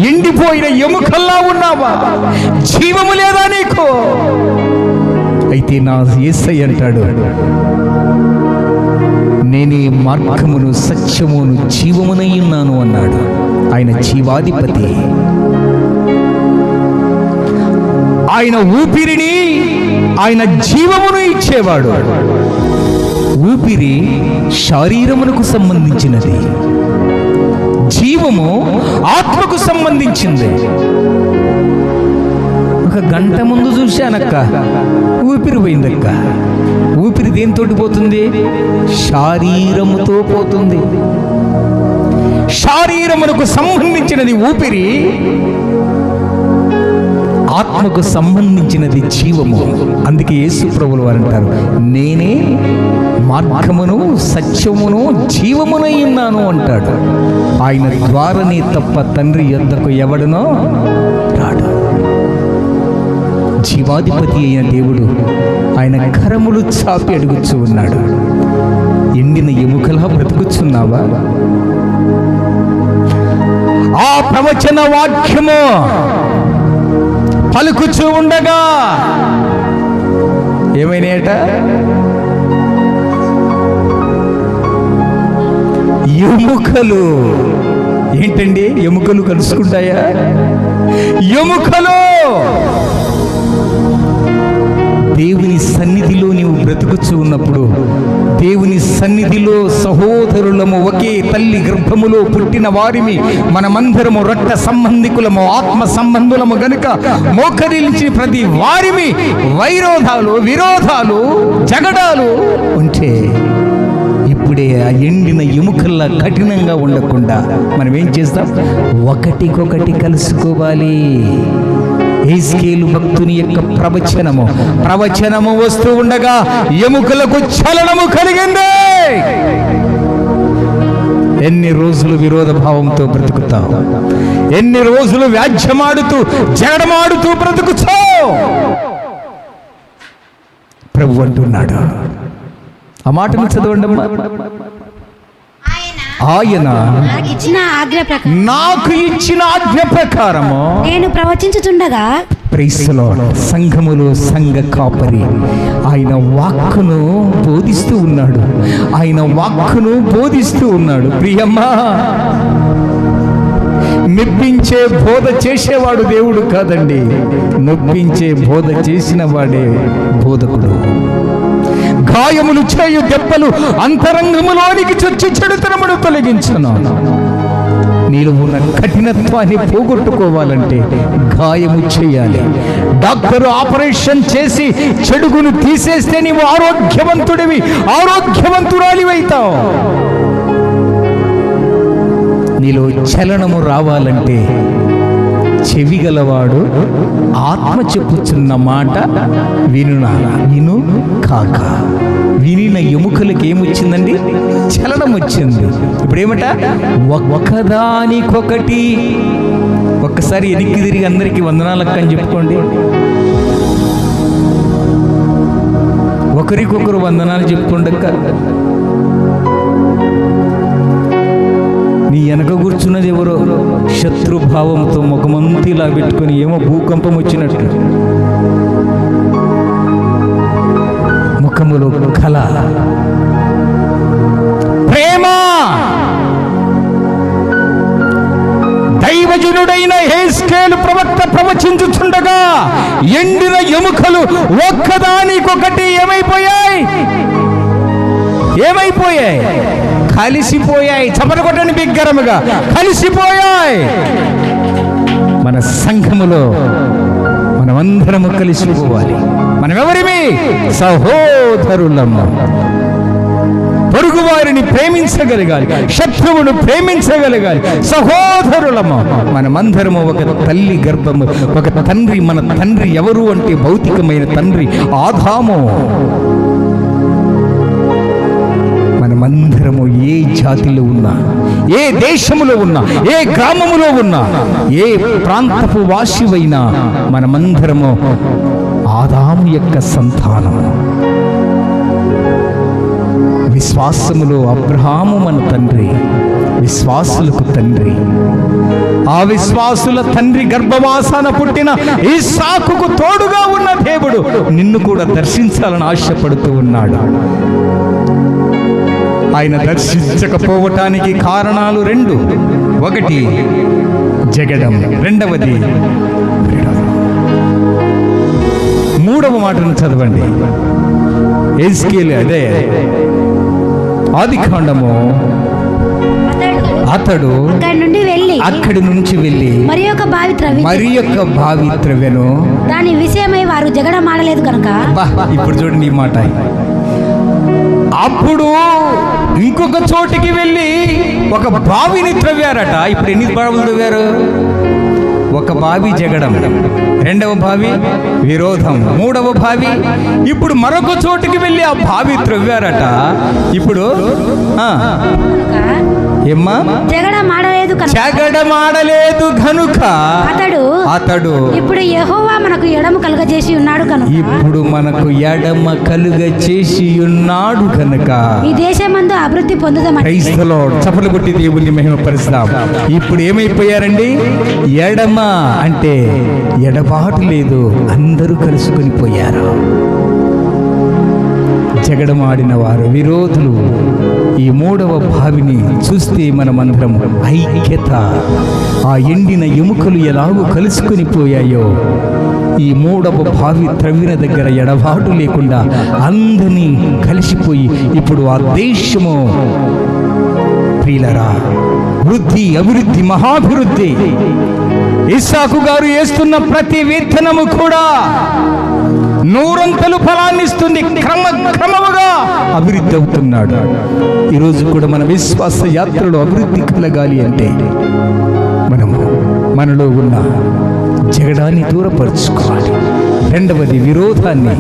ఎండిపోయిన ఎముకల్లా ఉన్నావా? జీవము లేదా నీకు? అయితే నా యేసయ్య అంటాడు, నేనే మార్గమును, సత్యమును, జీవమునై ఉన్నాను అన్నాడు. ఆయన జీవాధిపతి. ఆయన ఊపిరిని, ఆయన జీవమును ఇచ్చేవాడు. ఊపిరి శరీరమునకు సంబంధించినది, జీవము ఆత్మకు సంబంధించింది. ఒక గంట ముందు చూశానక్క, ఊపిరి పోయిందక్క. ఊపిరి ఊపిరి దేనితోటి పోతుంది? శారీరముతో పోతుంది. శారీరమునకు సంబంధించినది ఊపిరి, ఆత్మకు సంబంధించినది జీవము. అందుకే యేసు ప్రభువులు వారు అంటారు, నేనే మార్గమును సత్యమును జీవమునై ఉన్నాను అంటాడు. ఆయన ద్వారానే తప్ప తండ్రి యొద్దకు ఎవడునో రాడు. జీవాధిపతి అయిన దేవుడు ఆయన కరములు చాపి అడుగుచూ ఉన్నాడు. ఎండిన ఎముకలా బ్రతుకుచున్నావా? ఆ ప్రవచన వాక్యము పలుకుచూ ఉండగా ఏమైనాయట? ఎముకలు. ఏంటండి ఎముకలు కలుసుకుంటాయా? ఎముకలు. దేవుని సన్నిధిలో నీవు బ్రతుకుచూ ఉన్నప్పుడు, దేవుని సన్నిధిలో సహోదరులము, ఒకే తల్లి గర్భములో పుట్టిన వారిని, మనమందరము రక్త సంబంధికులము, ఆత్మ సంబంధులము గనుక మోకరించి ప్రతి వారిని వైరోధాలు, విరోధాలు, జగడాలు ఉంటే ఇప్పుడే ఆ ఎండిన ఎముకల్లా కఠినంగా ఉండకుండా మనం ఏం చేస్తాం? ఒకటికొకటి కలుసుకోవాలి. యెహెజ్కేలు భక్తుని యొక్క ప్రవచనము వస్తూ ఉండగా ఎముకలకు చలనము కలిగింది. ఎన్ని రోజులు విరోధ భావంతో బ్రతుకుతావు? ఎన్ని రోజులు వ్యాజ్యమాడుతూ జగడమాడుతూ బ్రతుకుతావు? ప్రభు అంటున్నాడు, ఆ మాటను చదవండి. ఆయన నాకు ఇచ్చిన ఆజ్ఞ ప్రకారము నేను ప్రవచించుచుండగా, ప్రైజ్ ది లార్డ్, సంఘములో సంఘ కాపరి ఆయన వాక్కును బోధిస్తూ ఉన్నాడు. ఆయన వాక్కును బోధిస్తూ ఉన్నాడు. ప్రియమ్మా, మెప్పించే బోధ చేసేవాడు దేవుడు కాదండి, నొప్పించే బోధ చేసిన వాడే బోధకుడు. గాయములు చేయు దెబ్బలు అంతరంగములోనికి చొచ్చి చెడుతనమును తొలగించును. నీలో ఉన్న కఠినత్వాన్ని పోగొట్టుకోవాలంటే గాయము చేయాలి. డాక్టర్ ఆపరేషన్ చేసి చెడుగును తీసేస్తే నీవు ఆరోగ్యవంతుడివి, ఆరోగ్యవంతురాలివైతావు. నీలో చలనము రావాలంటే చెవి గలవాడు ఆత్మ చెప్పుచున్న మాట విను కాక. వినిన ఎముకలకు ఏమొచ్చిందండి? చలనం వచ్చింది. ఇప్పుడు ఏమట? ఒకదానికొకటి. ఒక్కసారి ఎనికి తిరిగి అందరికీ వందనాలక్క అని చెప్పుకోండి. ఒకరికొకరు వందనాలు చెప్పుకోండక్క. నీ వెనక కూర్చున్నది ఎవరో శత్రుభావంతో ముఖమంతా ఇలా పెట్టుకొని ఏమో భూకంపం వచ్చినట్టు, ముఖములో కళ, ప్రేమ. దైవజనుడైన యెహెజ్కేలు ప్రవక్త ప్రవచించుచుండగా ఎండిన ఎముకలు ఒక్కదానికొకటి ఏమైపోయాయి? కలిసిపోయాయి. చపరగొట్టని బిగ్గరముగా కలిసిపోయాయి. మన సంఘములో మనమందరము కలిసిపోవాలి. మనమెవరిమి? సహోదరులము. పొరుగు వారిని ప్రేమించగలగాలి, శత్రువును ప్రేమించగలగాలి. సహోదరులము. మనమందరము ఒక తల్లి గర్భము, ఒక తండ్రి. మన తండ్రి ఎవరు అంటే భౌతికమైన తండ్రి ఆదాము. మనమందరము ఏ జాతిలో ఉన్నా, ఏ దేశములో ఉన్నా, ఏ గ్రామములో ఉన్నా, ఏ ప్రాంతపు వాసివైనా మనమందరము ఆదాము యొక్క సంతానం. విశ్వాసములో అబ్రహాము మన తండ్రి, విశ్వాసులకు తండ్రి. ఆ విశ్వాసుల తండ్రి గర్భవాసాన పుట్టిన ఇస్సాకుకు తోడుగా ఉన్న దేవుడు నిన్ను కూడా దర్శించాలని ఆశపడుతూ ఉన్నాడు. ఆయన దర్శించకపోవటానికి కారణాలు రెండు. ఒకటి జగడం, రెండవది మూడవ మాటను చదవండి. యెహెజ్కేలు, అదే ఆదికాండము. అతడు అక్కడి నుంచి వెళ్ళి మరి యొక్క బావి త్రవ్వెను. దాని విషయమై వారు జగడమాడలేదు కనుక. ఇప్పుడు చూడండి ఈ మాట. అప్పుడు ఇంకొక చోటికి వెళ్ళి ఒక బావిని త్రవ్వారట. ఇప్పుడు ఎన్ని బావులు త్రవ్వారు? ఒక బావి జగడం, రెండవ బావి విరోధం, మూడవ బావి. ఇప్పుడు మరొక చోటుకి వెళ్ళి ఆ బావి త్రవ్వారట. ఇప్పుడు ఏమ్మా? జగడమాడలేదు కనుక అతడు ఇప్పుడు యెహోవా మనకు ఎడమ కలుగజేసి ఉన్నాడు కనుక, ఇప్పుడు మనకు ఎడమ కలుగజేసి ఉన్నాడు కనుక ఈ దేశమందు అభివృద్ధి పొందుదాం. Praise the lord. చప్పట్లు కొట్టి దేవుని మహిమపరుస్తాం. ఇప్పుడు ఏమైపోయారండి? ఎడమ అంటే ఎడబాటు లేదు, అందరూ కలుసుకొని పోయారు. జగడమాడిన వారు విరోధులు. ఈ మూడవ బావిని చూస్తే మనమందరం ఐక్యత. ఆ ఎండిన ఎముకలు ఎలాగో కలుసుకొని పోయాయో, ఈ మూడవ బావి త్రవ్విన దగ్గర ఎడబాటు లేకుండా అందరినీ కలిసిపోయి ఇప్పుడు ఆ దేశము ప్రియులరా వృద్ధి, అభివృద్ధి, మహాభివృద్ధి. ఇస్సాకు గారు వేస్తున్న ప్రతి విత్తనము కూడా నూరంతలు ఫలాన్నిస్తుంది. క్రమముగా అభివృద్ధి అవుతున్నాడు. ఈరోజు కూడా మన విశ్వాస యాత్రలో అభివృద్ధి కలగాలి అంటే మనలో ఉన్న జగడాన్ని దూరపరుచుకోవాలి. రెండవది విరోధాన్ని,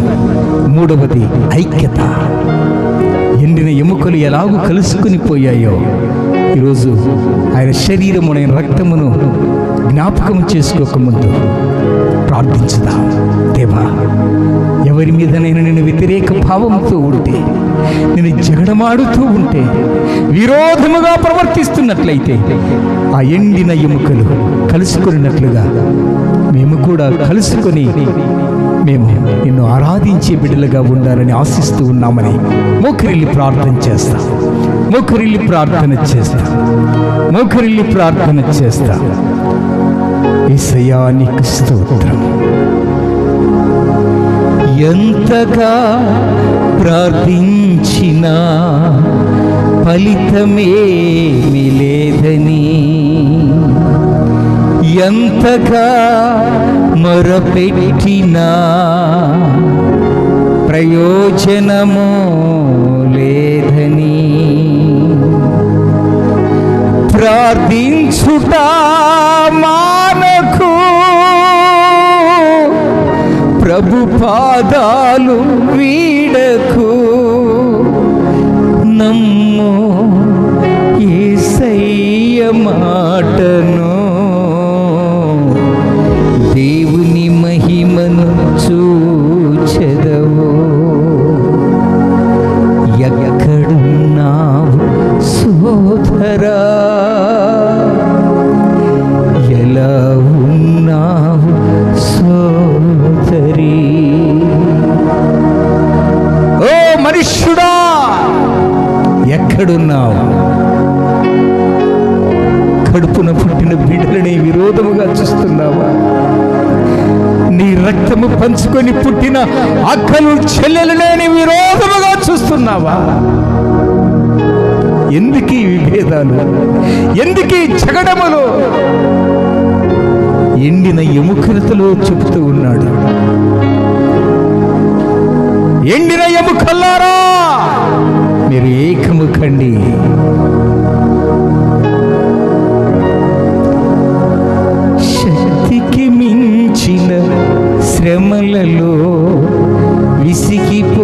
మూడవది ఐక్యత. ఎండిన ఎముకలు ఎలాగూ కలుసుకుని పోయాయో ఈరోజు ఆయన శరీరము, ఆయన రక్తమును జ్ఞాపకం చేసుకోకముందు ప్రార్థించుదాం. దేవా, ఎవరి మీదనైనా నేను వ్యతిరేక భావంతో ఉంటే, నేను జగడమాడుతూ ఉంటే, విరోధముగా ప్రవర్తిస్తున్నట్లయితే ఆ ఎండిన ఎముకలు కలుసుకున్నట్లుగా మేము కూడా కలుసుకొని మేము నిన్ను ఆరాధించే బిడ్డలుగా ఉండాలని ఆశిస్తూ ఉన్నామని మోకరిల్లి ప్రార్థన చేస్తాం. మోకరిల్లి ప్రార్థన చేస్తాం. మోకరిల్లి ప్రార్థన చేస్తాం. యేసయ్యా నీకు స్తోత్రం. ఎంతగా ప్రార్థించినా ఫలితమేమీ లేదని, ఎంతగా మొరపెట్టినా ప్రయోజనము లేదని, ప్రార్థించుట మానకు, ప్రభు పాదాలు వీడకు, నమ్ము యేసయ్య మాటను, దేవుని మహిమను చూచెదవు. ఎక్కడున్నావు సోదరా, ఎలా ఉన్నావు సోదరి? ఓ మనుష్యుడా, ఎక్కడున్నావు? కడుపున పుట్టిన బిడ్డలని విరోధముగా చూస్తున్నావా? నీ రక్తము పంచుకొని పుట్టిన అక్కలు చెల్లెలనే విరోధముగా చూస్తున్నావా? ఎందుకీ విభేదాలు? ఎందుకీ జగడములు? ఎండిన ఎముకలతో చెబుతూ ఉన్నాడు, ఎండిన ఎముకల్లారా మీరు ఏకము కండి. శక్తికి మించిన శ్రమలలో విసిగిపోచున్నావా?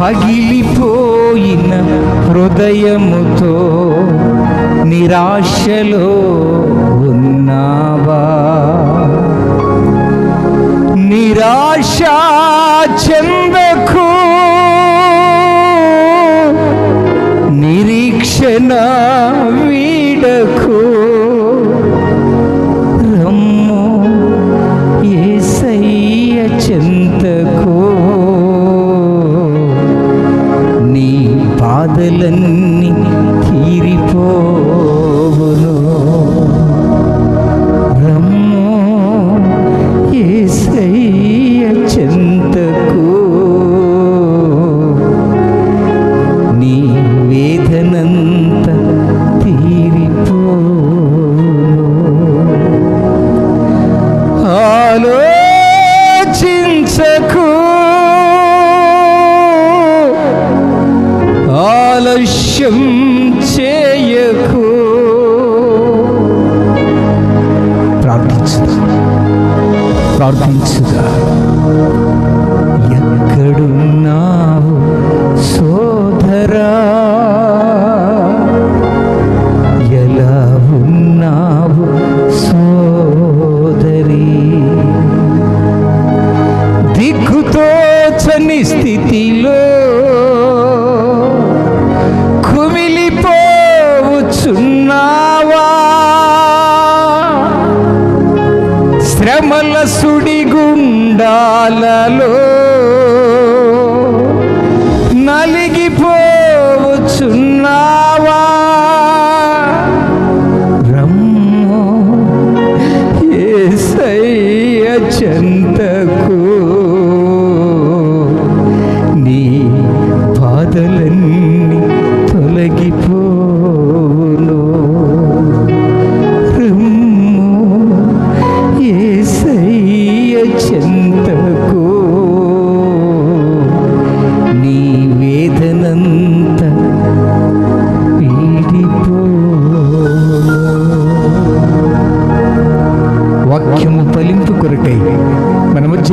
పగిలిపోయిన హృదయముతో నిరాశలో ఉన్నావా? నిరాశ చెందకు, నిరీక్షణ వీడకు, రమ్ము యేసయ్య చెంతకు, నీ బాధలన్నీ తీరిపోవును. ప్రార్థించుగా. ఎక్కడున్నావు సోదరా, ఎలా ఉన్నావు సోదరి, దిక్కుతోచని స్థితిలో కుమిలిపోవచ్చున్నావా, శ్రమల సుడిగుండాలలో నలిగిపోవచ్చున్నావా, రమ్మో యేసయ్య చెంతకు, నీ బాధలన్నీ తొలగిపోవును. రమ్మో యేసయ్య చెంతకు, నీ వేదనంత వీడిపోవును. వాక్యము ఫలింపు కొరకై మన మధ్య